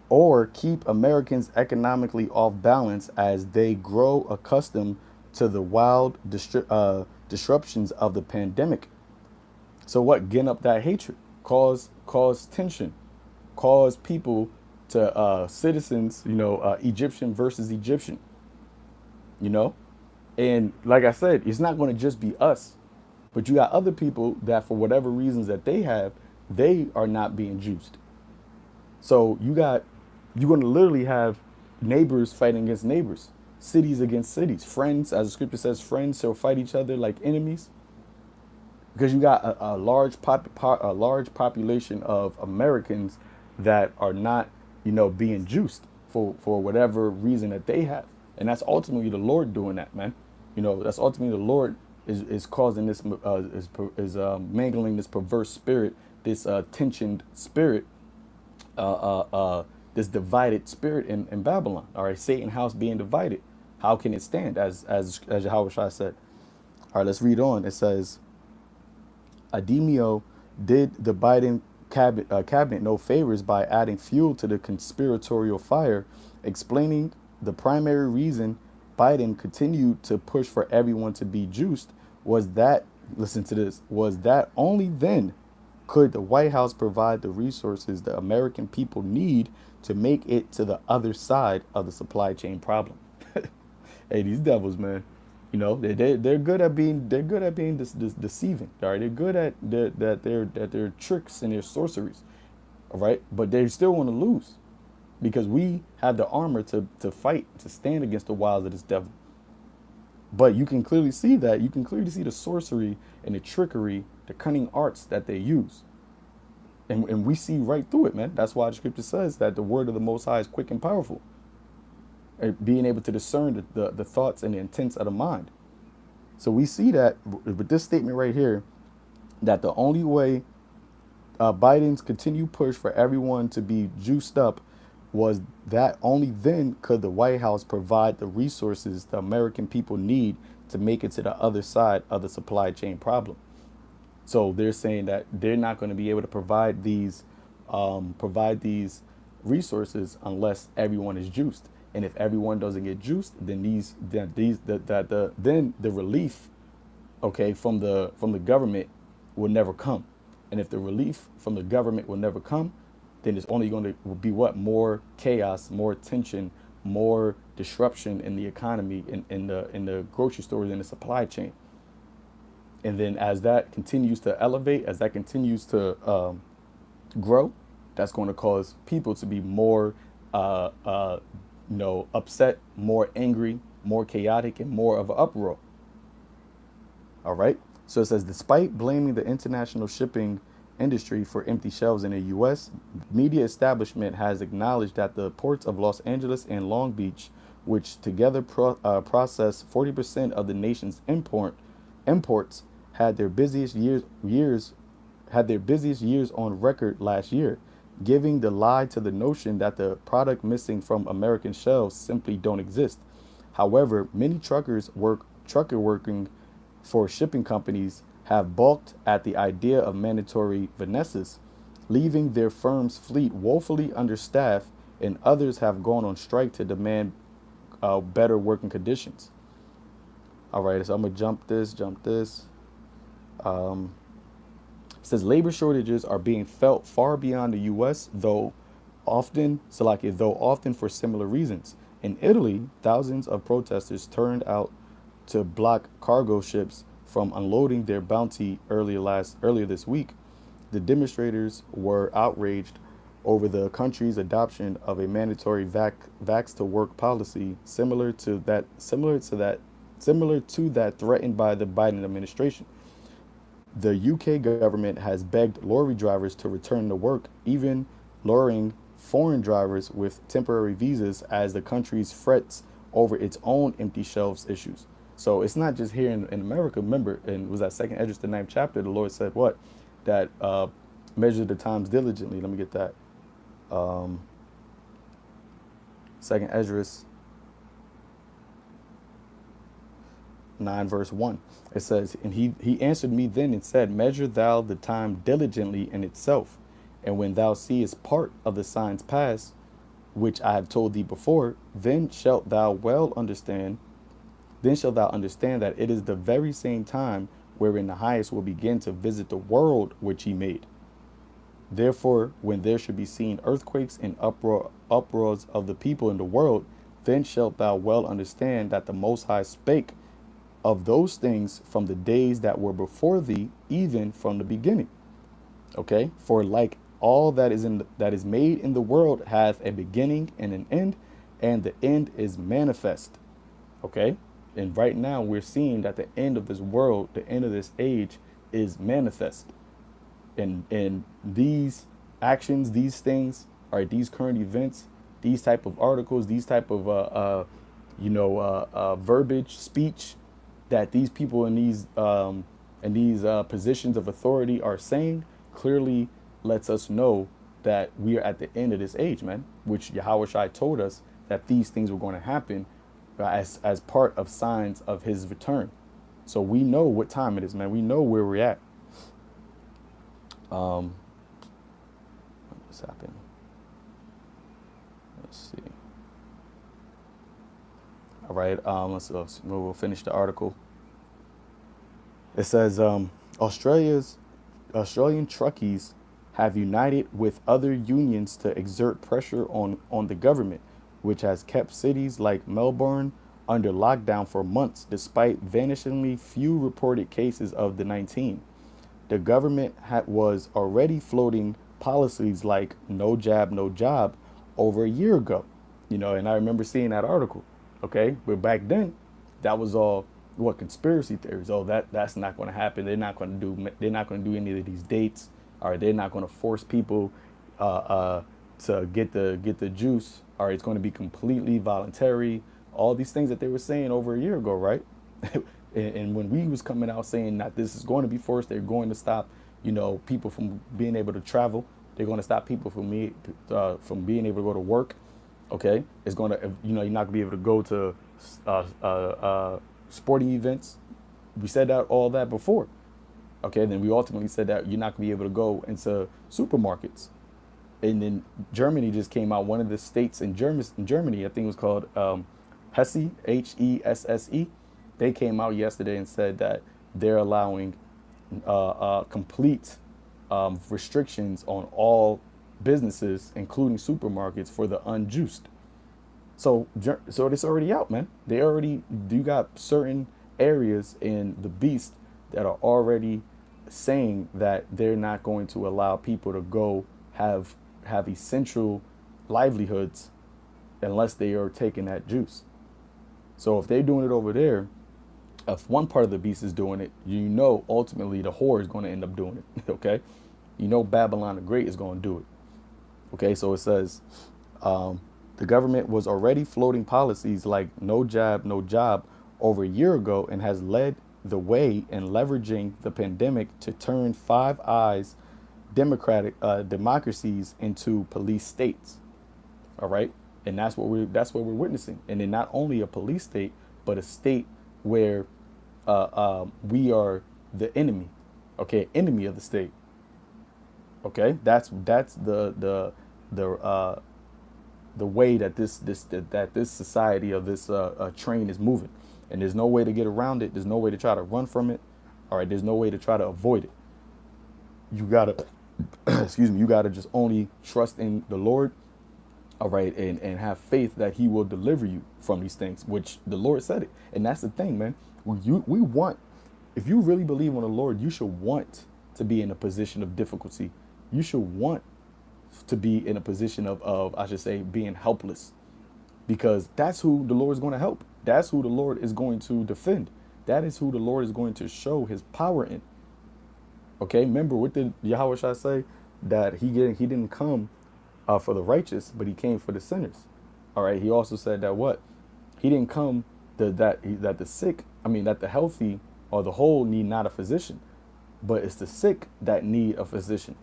Speaker 1: or keep Americans economically off balance as they grow accustomed to the wild disruptions of the pandemic. So what? Gin up that hatred, cause tension, cause people to citizens, Egyptian versus Egyptian, and like I said, it's not going to just be us, but you got other people that for whatever reasons that they have, they are not being juiced. So you're going to literally have neighbors fighting against neighbors, cities against cities, friends, as the scripture says, friends shall fight each other like enemies, because you got a large population of Americans that are not, being juiced for whatever reason that they have, and that's ultimately the Lord doing that, man. That's ultimately the Lord is causing this, is mangling this perverse spirit, this tensioned spirit, this divided spirit in Babylon. All right, Satan house being divided. How can it stand? As Yahushua said. All right, let's read on. It says, Ademio did the Biden cabinet no favors by adding fuel to the conspiratorial fire, explaining the primary reason Biden continued to push for everyone to be juiced was that, listen to this, was that only then could the White House provide the resources the American people need to make it to the other side of the supply chain problem. Hey, these devils, man. They're good at being deceiving. All right, they're good at their tricks and their sorceries. All right, but they still want to lose, because we have the armor to fight, to stand against the wiles of this devil. But you can clearly see that. You can clearly see the sorcery and the trickery, the cunning arts that they use. And we see right through it, man. That's why the scripture says that the word of the Most High is quick and powerful. And being able to discern the thoughts and the intents of the mind. So we see that with this statement right here, that the only way Biden's continued push for everyone to be juiced up was that only then could the White House provide the resources the American people need to make it to the other side of the supply chain problem. So they're saying that they're not going to be able to provide these resources unless everyone is juiced. And if everyone doesn't get juiced, then then the relief, okay, from the government will never come. And if the relief from the government will never come, then it's only going to be what? More chaos, more tension, more disruption in the economy, in the grocery stores, in the supply chain. And then as that continues to elevate, as that continues to grow, that's going to cause people to be more, upset, more angry, more chaotic, and more of an uproar. All right. So it says, despite blaming the international shipping industry for empty shelves in the U.S., media establishment has acknowledged that the ports of Los Angeles and Long Beach, which together process 40% of the nation's imports, had their busiest years on record last year, giving the lie to the notion that the product missing from American shelves simply don't exist. However, many trucker working for shipping companies have balked at the idea of mandatory Vanessas, leaving their firm's fleet woefully understaffed, and others have gone on strike to demand better working conditions. All right, so I'm gonna jump this. It says labor shortages are being felt far beyond the U.S., though often for similar reasons. In Italy, thousands of protesters turned out to block cargo ships from unloading their bounty earlier this week. The demonstrators were outraged over the country's adoption of a mandatory vax to work policy similar to that threatened by the Biden administration. The UK government has begged lorry drivers to return to work, even luring foreign drivers with temporary visas as the country frets over its own empty shelves issues. So it's not just here in America. Remember, and was that Second Esdras, the 9th chapter, the Lord said what? That measure the times diligently. Let me get that. Second Esdras 9 verse 1. It says, and he answered me then and said, measure thou the time diligently in itself, and when thou seest part of the signs pass, which I have told thee before, then shalt thou understand that it is the very same time wherein the highest will begin to visit the world which he made. Therefore, when there should be seen earthquakes and uproars of the people in the world, then shalt thou well understand that the Most High spake of those things from the days that were before thee, even from the beginning. Okay, for like all that is made in the world hath a beginning and an end, and the end is manifest. Okay, and right now we're seeing that the end of this world, the end of this age, is manifest. And these actions, these things, are these current events, these type of articles, these type of verbiage, speech that these people in these positions of authority are saying clearly lets us know that we are at the end of this age, man, which Yahweh Shai told us that these things were going to happen as part of signs of his return. So we know what time it is, man. We know where we're at. What's happening? Let's see. All right, we'll finish the article. It says Australian truckies have united with other unions to exert pressure on the government, which has kept cities like Melbourne under lockdown for months, despite vanishingly few reported cases of the 19. The government was already floating policies like no jab, no job over a year ago, and I remember seeing that article. Okay, but back then, that was all conspiracy theories. Oh, that's not going to happen. They're not going to do any of these dates, or they're not going to force people to get the juice, or it's going to be completely voluntary. All these things that they were saying over a year ago, right? And when we was coming out saying that this is going to be forced, they're going to stop, people from being able to travel. They're going to stop people from being able to go to work. Okay, it's going to, you're not going to be able to go to sporting events. We said that all that before. Okay, then we ultimately said that you're not gonna be able to go into supermarkets. And then Germany just came out. One of the states in Germany, I think it was called Hesse, Hesse. They came out yesterday and said that they're allowing complete restrictions on all businesses, including supermarkets, for the unjuiced. So it's already out, man. You got certain areas in the beast that are already saying that they're not going to allow people to go have essential livelihoods unless they are taking that juice. So if they're doing it over there, if one part of the beast is doing it, ultimately the whore is going to end up doing it. Okay, Babylon the Great is going to do it. Okay, so it says the government was already floating policies like no jab, no job over a year ago and has led the way in leveraging the pandemic to turn Five Eyes democracies into police states. All right, and that's what we're witnessing. And then not only a police state, but a state where we are the enemy. Okay, enemy of the state. Okay, that's the way that this society of this train is moving, and there's no way to get around it. There's no way to try to run from it. All right, there's no way to try to avoid it. You gotta, excuse me, you gotta just only trust in the Lord. All right, and have faith that He will deliver you from these things, which the Lord said it. And that's the thing, man. If you really believe on the Lord, you should want to be in a position of difficulty. You should want to be in a position of I should say, being helpless, because that's who the Lord is going to help. That's who the Lord is going to defend. That is who the Lord is going to show His power in. Okay, remember what did Yahweh Shai say? That he didn't come for the righteous, but He came for the sinners. All right. He also said that He didn't come that the sick, that the healthy or the whole need not a physician, but it's the sick that need a physician.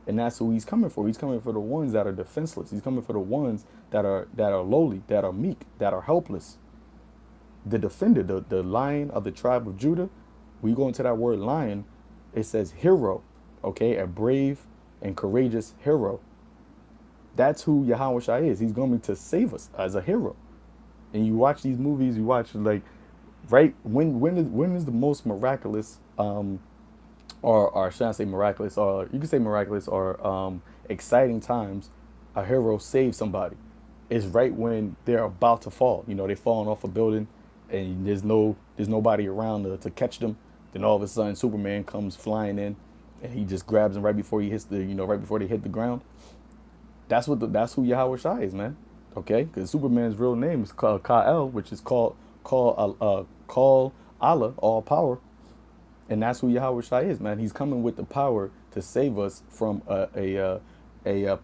Speaker 1: And that's who He's coming for. He's coming for the ones that are defenseless. He's coming for the ones that are lowly, that are meek, that are helpless. The defender, the Lion of the tribe of Judah. We go into that word lion, it says hero. Okay, a brave and courageous hero. That's who Yahweh Shai is. He's going to save us as a hero. And you watch these movies, you watch when is the most miraculous or should I say miraculous, or you can say miraculous or exciting times a hero saves somebody? It's right when they're about to fall. They're falling off a building and there's nobody around to catch them. Then all of a sudden Superman comes flying in and he just grabs them right before he hits right before they hit the ground. That's who Yahweh Shai is, man. Okay, because Superman's real name is called Kal, which is call Allah, all power. And that's who Yahweh Shai is, man. He's coming with the power to save us from a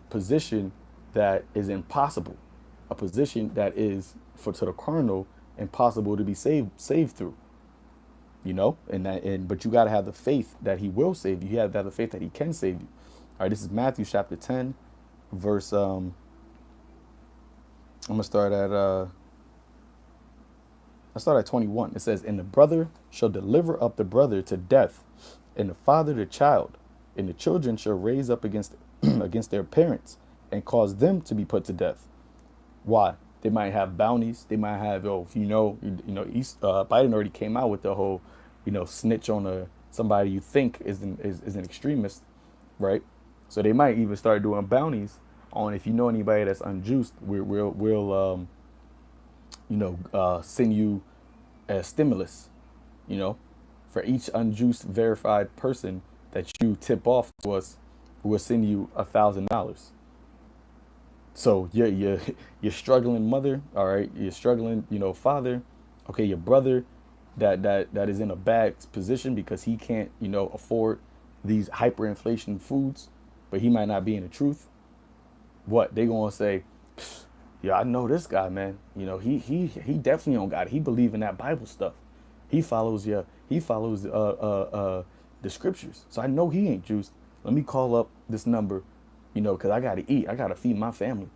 Speaker 1: position that is impossible, a position that is to the carnal impossible to be saved through. But you got to have the faith that He will save you. You have to have the faith that He can save you. All right, this is Matthew chapter 10, verse. I'm gonna start at. I start at 21. It says, "And the brother shall deliver up the brother to death, and the father the child, and the children shall raise up against against their parents, and cause them to be put to death." Why? They might have bounties. They might have, Biden already came out with the whole, snitch on somebody you think is an extremist, right? So they might even start doing bounties on, if you know anybody that's unjust, we'll send you a stimulus, for each unjust verified person that you tip off to us, we'll send you $1,000. So you're struggling mother, all right, you're struggling, father, okay, your brother that is in a bad position because he can't, afford these hyperinflation foods, but he might not be in the truth. What they gonna say? Yeah, I know this guy, man. He definitely don't got it. He believe in that Bible stuff. He follows the scriptures. So I know he ain't juiced. Let me call up this number, because I gotta eat. I gotta feed my family,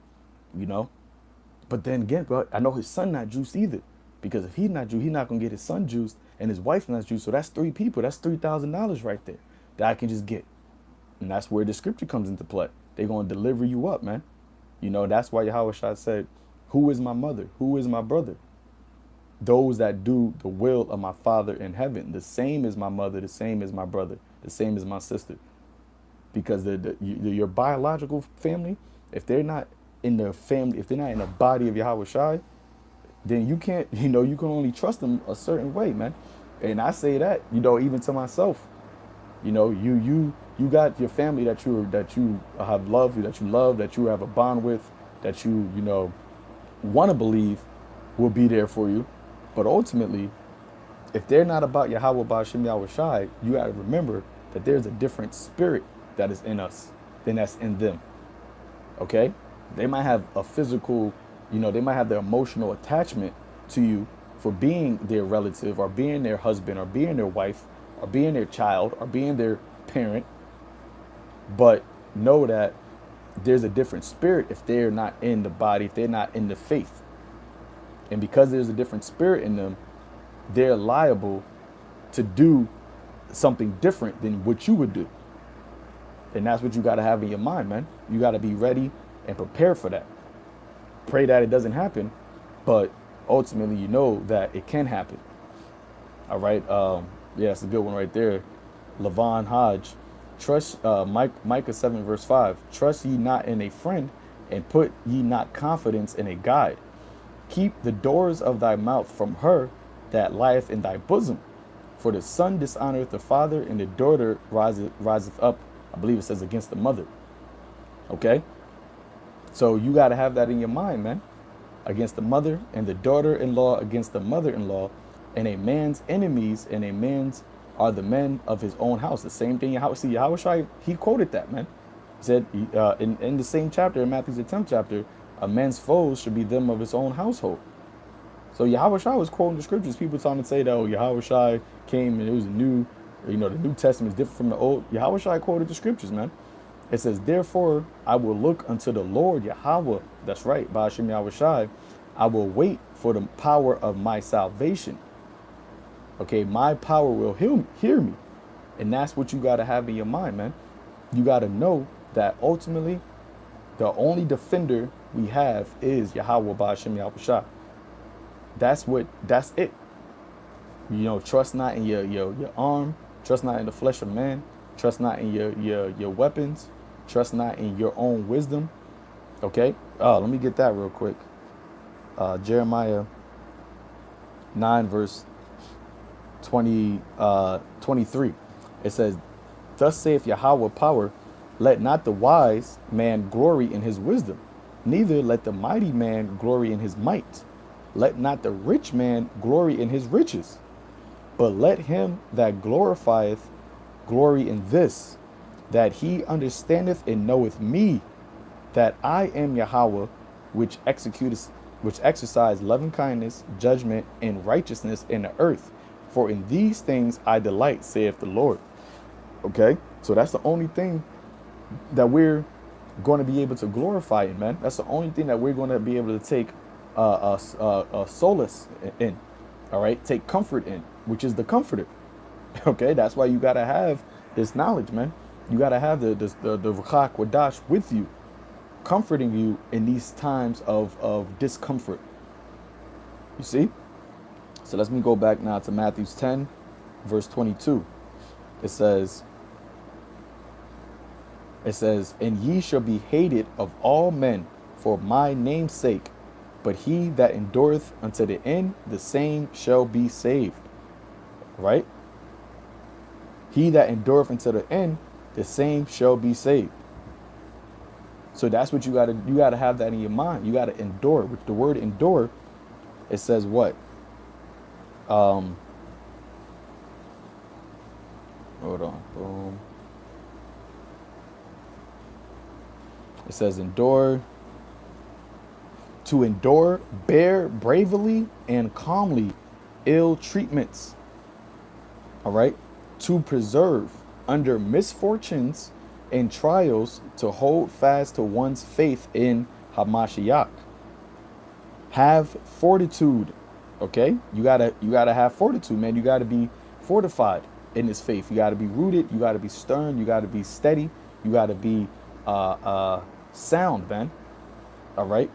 Speaker 1: But then again, bro, I know his son not juiced either. Because if he's not Jew, he's not gonna get his son juiced and his wife not Jew. So that's 3 people. That's $3,000 right there that I can just get. And that's where the scripture comes into play. They're gonna deliver you up, man. You know, that's why Yahweh Shai said, who is my mother? Who is my brother? Those that do the will of my Father in heaven. The same as my mother, the same as my brother, the same as my sister. Because your biological family, if they're not in the family, if they're not in the body of Yahweh Shai, then you can't, you know, you can only trust them a certain way, man. And I say that, you know, even to myself. You know, you got your family that you have loved, that you love, that you have a bond with, that you know, want to believe will be there for you. But ultimately, if they're not about Yahweh Ba'ashem Yahweh Shai, you got to remember that there's a different spirit that is in us than that's in them. Okay? They might have a physical, you know, they might have their emotional attachment to you for being their relative or being their husband or being their wife or being their child or being their parent. But know that there's a different spirit if they're not in the body, if they're not in the faith. And because there's a different spirit in them, they're liable to do something different than what you would do. And that's what you got to have in your mind, man. You got to be ready and prepared for that. Pray that it doesn't happen, but ultimately you know that it can happen. All right. Yeah, that's a good one right there. Levon Hodge. Trust Micah 7 verse 5. Trust ye not in a friend, and put ye not confidence in a guide. Keep the doors of thy mouth from her that lieth in thy bosom. For the son dishonoreth the father, and the daughter riseth up, I believe it says, against the mother. Okay? So you got to have that in your mind, man. Against the mother, and the daughter-in-law against the mother-in-law, and a man's enemies and a man's are the men of his own house. The same thing. See, Yahweh Shai, he quoted that, man. He said in the same chapter, in Matthew's 10th chapter, a man's foes should be them of his own household. So Yahweh Shai was quoting the scriptures. People trying to say that, oh, Yahweh Shai came and it was a new, you know, the New Testament is different from the old. Yahweh Shai quoted the scriptures, man. It says, therefore, I will look unto the Lord Yahweh. That's right, Ba'ashem Yahweh Shai. I will wait for the power of my salvation. Okay, my power will hear me. And that's what you got to have in your mind, man. You got to know that ultimately the only defender we have is Yahweh Ba'ashem Yahweh Shai. That's it. You know, trust not in your arm, trust not in the flesh of man, trust not in your weapons, trust not in your own wisdom. Okay? Let me get that real quick. Jeremiah 9 verse 23. It says, thus saith Yahweh power, let not the wise man glory in his wisdom, neither let the mighty man glory in his might. Let not the rich man glory in his riches, but let him that glorifieth glory in this, that he understandeth and knoweth me, that I am Yahweh, which exercise loving kindness, judgment, and righteousness in the earth. For in these things I delight, saith the Lord. Okay, so that's the only thing that we're going to be able to glorify in, man. That's the only thing that we're going to be able to take solace in. All right, take comfort in, which is the Comforter. Okay, that's why you got to have this knowledge, man. You got to have the Ruach Quadash with you, comforting you in these times of discomfort. You see? So let me go back now to Matthew 10, verse 22. It says, and ye shall be hated of all men for my name's sake, but he that endureth unto the end, the same shall be saved. Right? He that endureth unto the end, the same shall be saved. So that's what you gotta have that in your mind. You gotta endure. With the word endure, it says what? Hold on. Boom. It says endure. To endure, bear bravely and calmly ill treatments. All right. To preserve under misfortunes and trials, to hold fast to one's faith in Hamashiach. Have fortitude Okay, you gotta have fortitude, man. You gotta be fortified in this faith. You gotta be rooted. You gotta be stern. You gotta be steady. You gotta be sound, man. All right,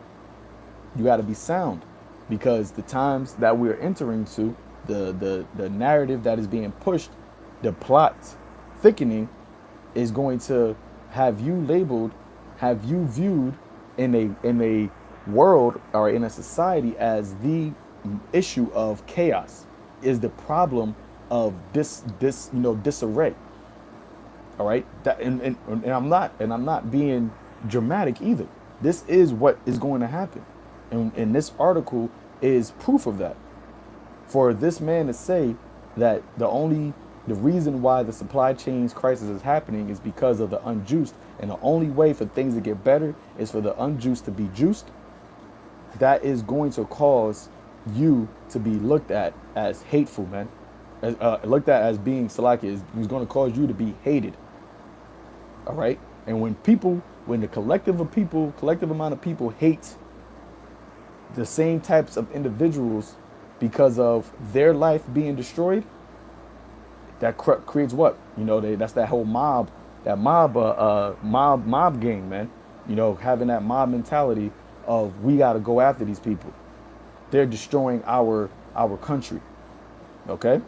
Speaker 1: you gotta be sound, because the times that we're entering to, the narrative that is being pushed, the plot thickening, is going to have you labeled, have you viewed in a world or in a society as the issue of chaos, is the problem of disarray. All right, and I'm not being dramatic either. This is what is going to happen, and this article is proof of that. For this man to say that the reason why the supply chains crisis is happening is because of the unjust, and the only way for things to get better is for the unjust to be juiced, that is going to cause you to be looked at as hateful, man. Looked at as being Salaki is going to cause you to be hated. All right. And when the collective amount of people hate the same types of individuals because of their life being destroyed, that creates what? That's that whole mob game, man. Having that mob mentality of, we got to go after these people. They're destroying our country. Okay,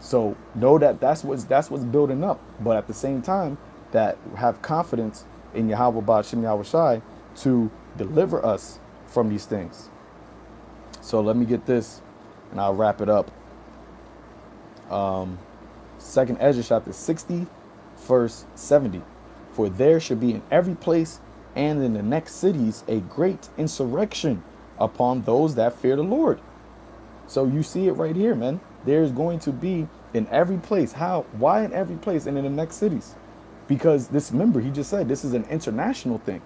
Speaker 1: so know that that's what's building up. But at the same time, that have confidence in Yahweh Ba'ashem Yahweh Shai to deliver us from these things. So let me get this, and I'll wrap it up. Second Ezra chapter 60, verse 70. For there should be in every place and in the next cities a great insurrection upon those that fear the Lord. So you see it right here, man. There's going to be in every place. How? Why in every place and in the next cities? Because remember, he just said this is an international thing.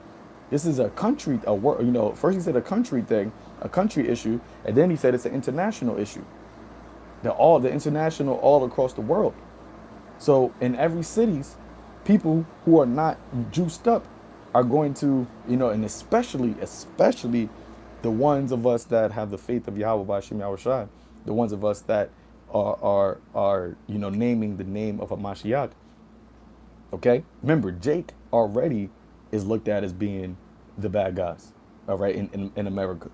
Speaker 1: This is a country, first he said a country thing, a country issue, and then he said it's an international issue. The international all across the world. So in every cities, people who are not juiced up are going to, and especially the ones of us that have the faith of Yahweh Ba'ashem Yahweh Shai, the ones of us that are naming the name of a Mashiach. Okay, remember, Jake already is looked at as being the bad guys. All right, in America,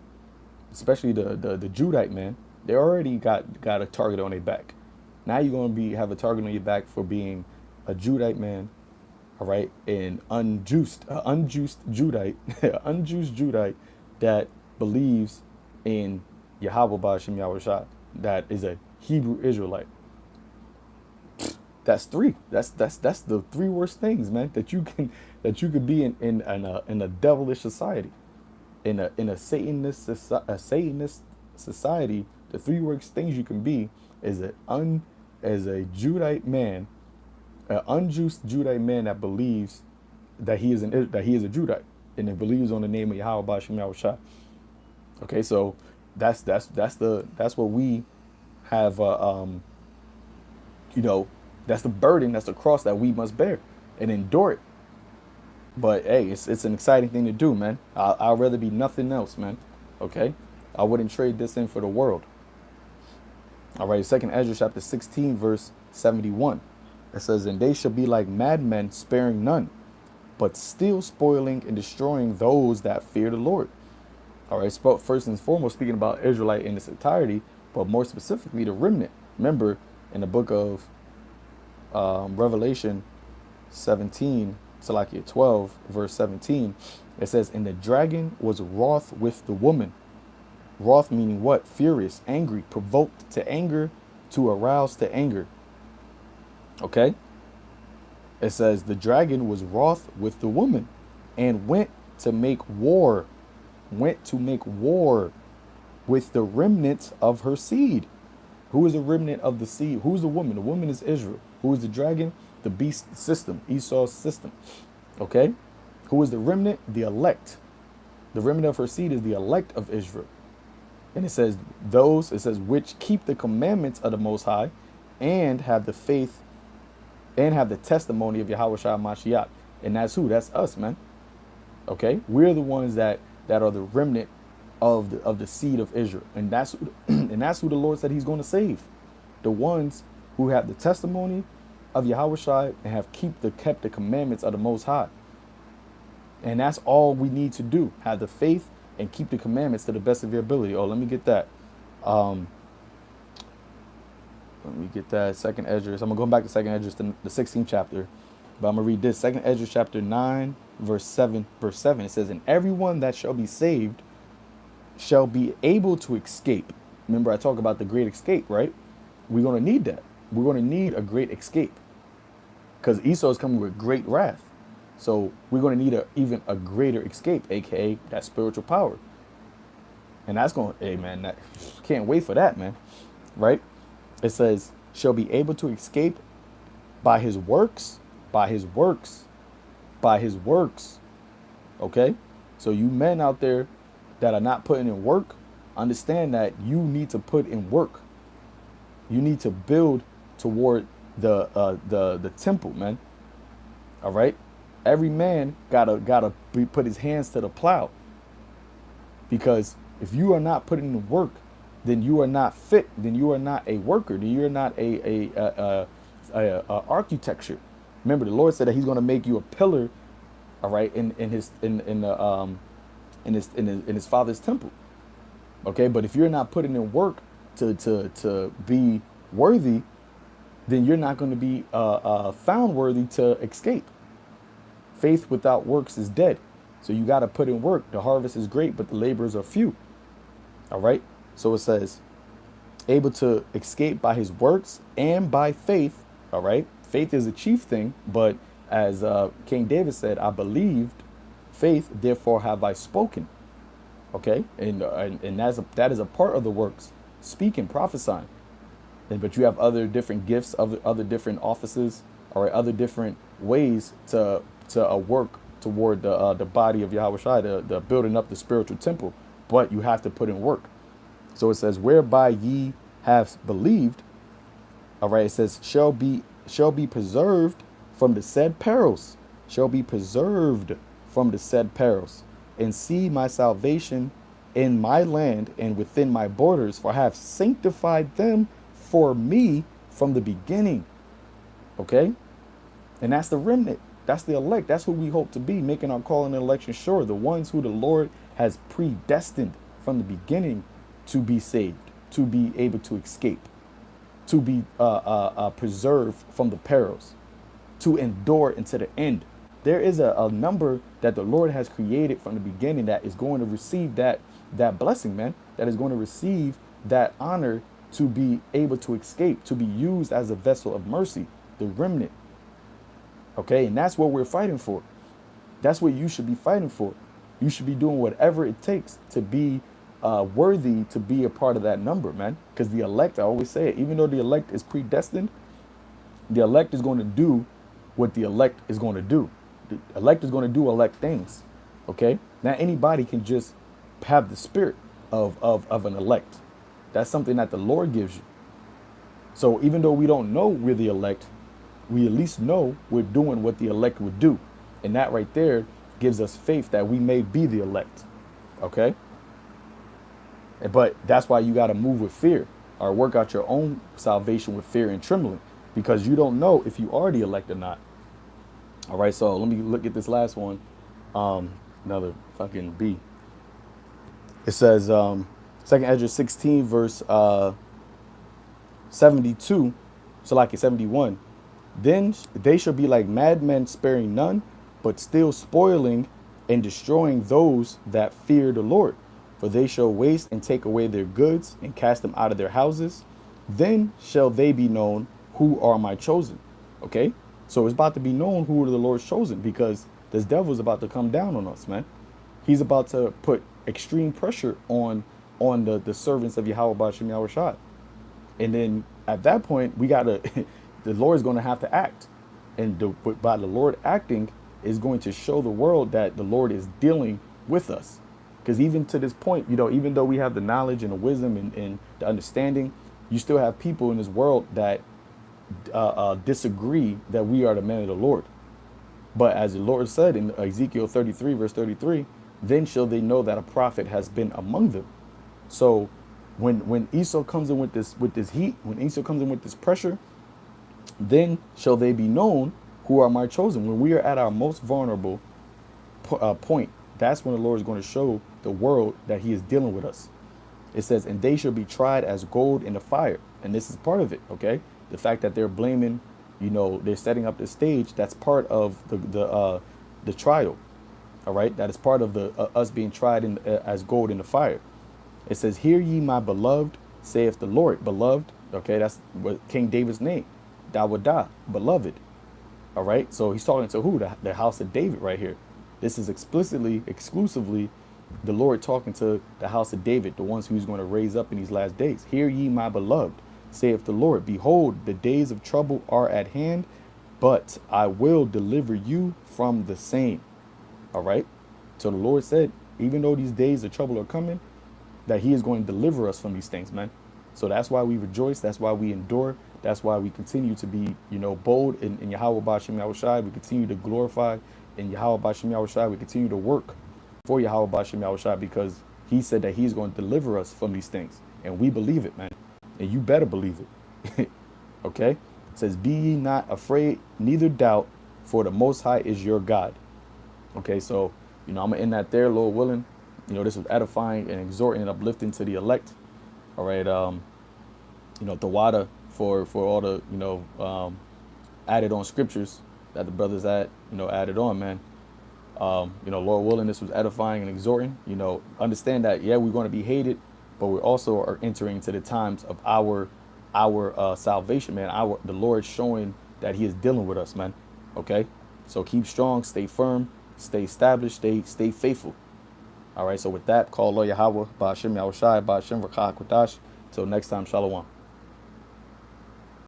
Speaker 1: especially the Judite man, they already got a target on their back. Now you're going to have a target on your back for being a Judite man, all right, and unjust Judite, unjust Judite that believes in Yahweh Ba'ashem Yahweh Shai, that is a Hebrew Israelite. That's three. That's the three worst things, man, that you could be in a devilish society, in a Satanist society. The three worst things you can be is a Judite man, an unjust Judite man that believes that he is a Judite, and it believes on the name of Yahweh Ba'ashem Yahweh Shai. Okay, so that's what we have. That's the burden, that's the cross that we must bear and endure it. But hey, it's an exciting thing to do, man. I'd rather be nothing else, man. Okay, I wouldn't trade this in for the world. All right, Second Ezra chapter 16, verse 71. It says, and they shall be like madmen, sparing none, but still spoiling and destroying those that fear the Lord. All right, first and foremost, speaking about Israelite in its entirety, but more specifically the remnant. Remember, in the book of Revelation 17, Salakia 12, verse 17, it says, and the dragon was wroth with the woman. Wroth meaning what? Furious, angry, provoked to anger, to arouse to anger. Okay? It says the dragon was wroth with the woman and went to make war with the remnant of her seed. Who is the remnant of the seed? Who's the woman? The woman is Israel. Who is the dragon? The beast system, Esau's system. Okay? Who is the remnant? The elect. The remnant of her seed is the elect of Israel. And it says which keep the commandments of the Most High and have the faith and have the testimony of Yahweh Shai Mashiach. And that's who? That's us, man. Okay? We're the ones that are the remnant of the seed of Israel, and that's and that's who the Lord said He's going to save, the ones who have the testimony of Yahweh Shai and have kept the commandments of the Most High. And that's all we need to do: have the faith and keep the commandments to the best of your ability. Oh, let me get that. Let me get that. Second Esdras. I'm gonna go back to Second Esdras, the 16th chapter, but I'm gonna read this. Second Esdras chapter 9, verse 7. Verse 7. It says, "And everyone that shall be saved shall be able to escape." Remember, I talk about the great escape, right? We're gonna need that. We're gonna need a great escape because Esau is coming with great wrath. So we're gonna need even a greater escape, aka that spiritual power. And that's going, hey man, that can't wait for that, man. Right? It says, shall be able to escape by his works, by his works, by his works. Okay? So you men out there that are not putting in work, understand that you need to put in work. You need to build toward the temple, man. All right? Every man gotta put his hands to the plow. Because if you are not putting in work, then you are not fit. Then you are not a worker. Then you are not a architecture. Remember, the Lord said that He's going to make you a pillar, all right, in His Father's temple. Okay, but if you're not putting in work to be worthy, then you're not going to be found worthy to escape. Faith without works is dead. So you got to put in work. The harvest is great, but the laborers are few. All right. So it says, able to escape by his works and by faith. All right. Faith is the chief thing. But as King David said, I believed, faith, therefore have I spoken. Okay. And that is a part of the works, speaking, prophesying. But you have other different gifts, other different offices, all right, other different ways to work toward the body of Yahweh Shai, the building up the spiritual temple. But you have to put in work. So it says, whereby ye have believed, all right, it says, shall be preserved from the said perils, shall be preserved from the said perils, and see my salvation in my land and within my borders, for I have sanctified them for me from the beginning. Okay? And that's the remnant. That's the elect. That's who we hope to be, making our call and election sure. The ones who the Lord has predestined from the beginning to be saved, to be able to escape, to be preserved from the perils, to endure into the end. There is a number that the Lord has created from the beginning that is going to receive that blessing, man, that is going to receive that honor to be able to escape, to be used as a vessel of mercy, the remnant. Okay, and that's what we're fighting for. That's what you should be fighting for. You should be doing whatever it takes to be worthy to be a part of that number, man. Because the elect, I always say it, even though the elect is predestined, the elect is going to do what the elect is going to do. The elect is going to do elect things. Okay, now anybody can just have the spirit of an elect. That's something that the Lord gives you. So even though we don't know we're the elect, we at least know we're doing what the elect would do. And that right there gives us faith that we may be the elect. Okay? But that's why you got to move with fear, or work out your own salvation with fear and trembling, because you don't know if you are the elect or not. All right, so let me look at this last one. Another fucking B. It says, 2nd Esdras 16, verse 72, so like 71. Then they shall be like madmen, sparing none, but still spoiling and destroying those that fear the Lord. For they shall waste and take away their goods and cast them out of their houses. Then shall they be known who are my chosen. Okay? So it's about to be known who are the Lord's chosen, because this devil is about to come down on us, man. He's about to put extreme pressure on the servants of Yahweh B'Shem Yahweh Shai. And then at that point, we got to, the Lord is going to have to act. And by the Lord acting is going to show the world that the Lord is dealing with us. Because even to this point, you know, even though we have the knowledge and the wisdom and the understanding, you still have people in this world that disagree that we are the men of the Lord. But as the Lord said in Ezekiel 33, verse 33, then shall they know that a prophet has been among them. So when Esau comes in with this heat, when Esau comes in with this pressure, then shall they be known who are my chosen. When we are at our most vulnerable point, that's when the Lord is going to show the world that he is dealing with us. It says, and they shall be tried as gold in the fire. And this is part of it, okay? The fact that they're blaming, they're setting up the stage, that's part of the trial, all right? That is part of the us being tried as gold in the fire. It says, hear ye my beloved, saith the Lord. Beloved, okay, that's what King David's name. Dawadah, beloved, all right? So he's talking to who? The house of David right here. This is exclusively the Lord talking to the house of David, the ones who's going to raise up in these last days. Hear ye my beloved, saith the Lord. Behold, the days of trouble are at hand, but I will deliver you from the same. All right. So the Lord said, even though these days of trouble are coming, that he is going to deliver us from these things, man. So that's why we rejoice. That's why we endure. That's why we continue to be, bold in Yahweh Ba'ashem Yahushai. We continue to glorify in Yahweh Ba'ashem Yahushai. We continue to work for Yahweh Ba'ashem Yahushai, because he said that he's going to deliver us from these things. And we believe it, man. And you better believe it. Okay? It says, be ye not afraid, neither doubt, for the Most High is your God. Okay, so, I'm going to end that there, Lord willing. This was edifying and exhorting and uplifting to the elect. All right. The water for all the, added on scriptures that the brothers added on, man. Lord willing, this was edifying and exhorting. Understand that, yeah, we're going to be hated, but we also are entering into the times of our salvation, man. The Lord showing that he is dealing with us, man. Okay. So keep strong, stay firm, stay established, stay faithful. All right. So with that, call Lord Yahweh, Ba'ashem Yahushai, Ba'ashem Rakah Kodash. Till next time, Shalom.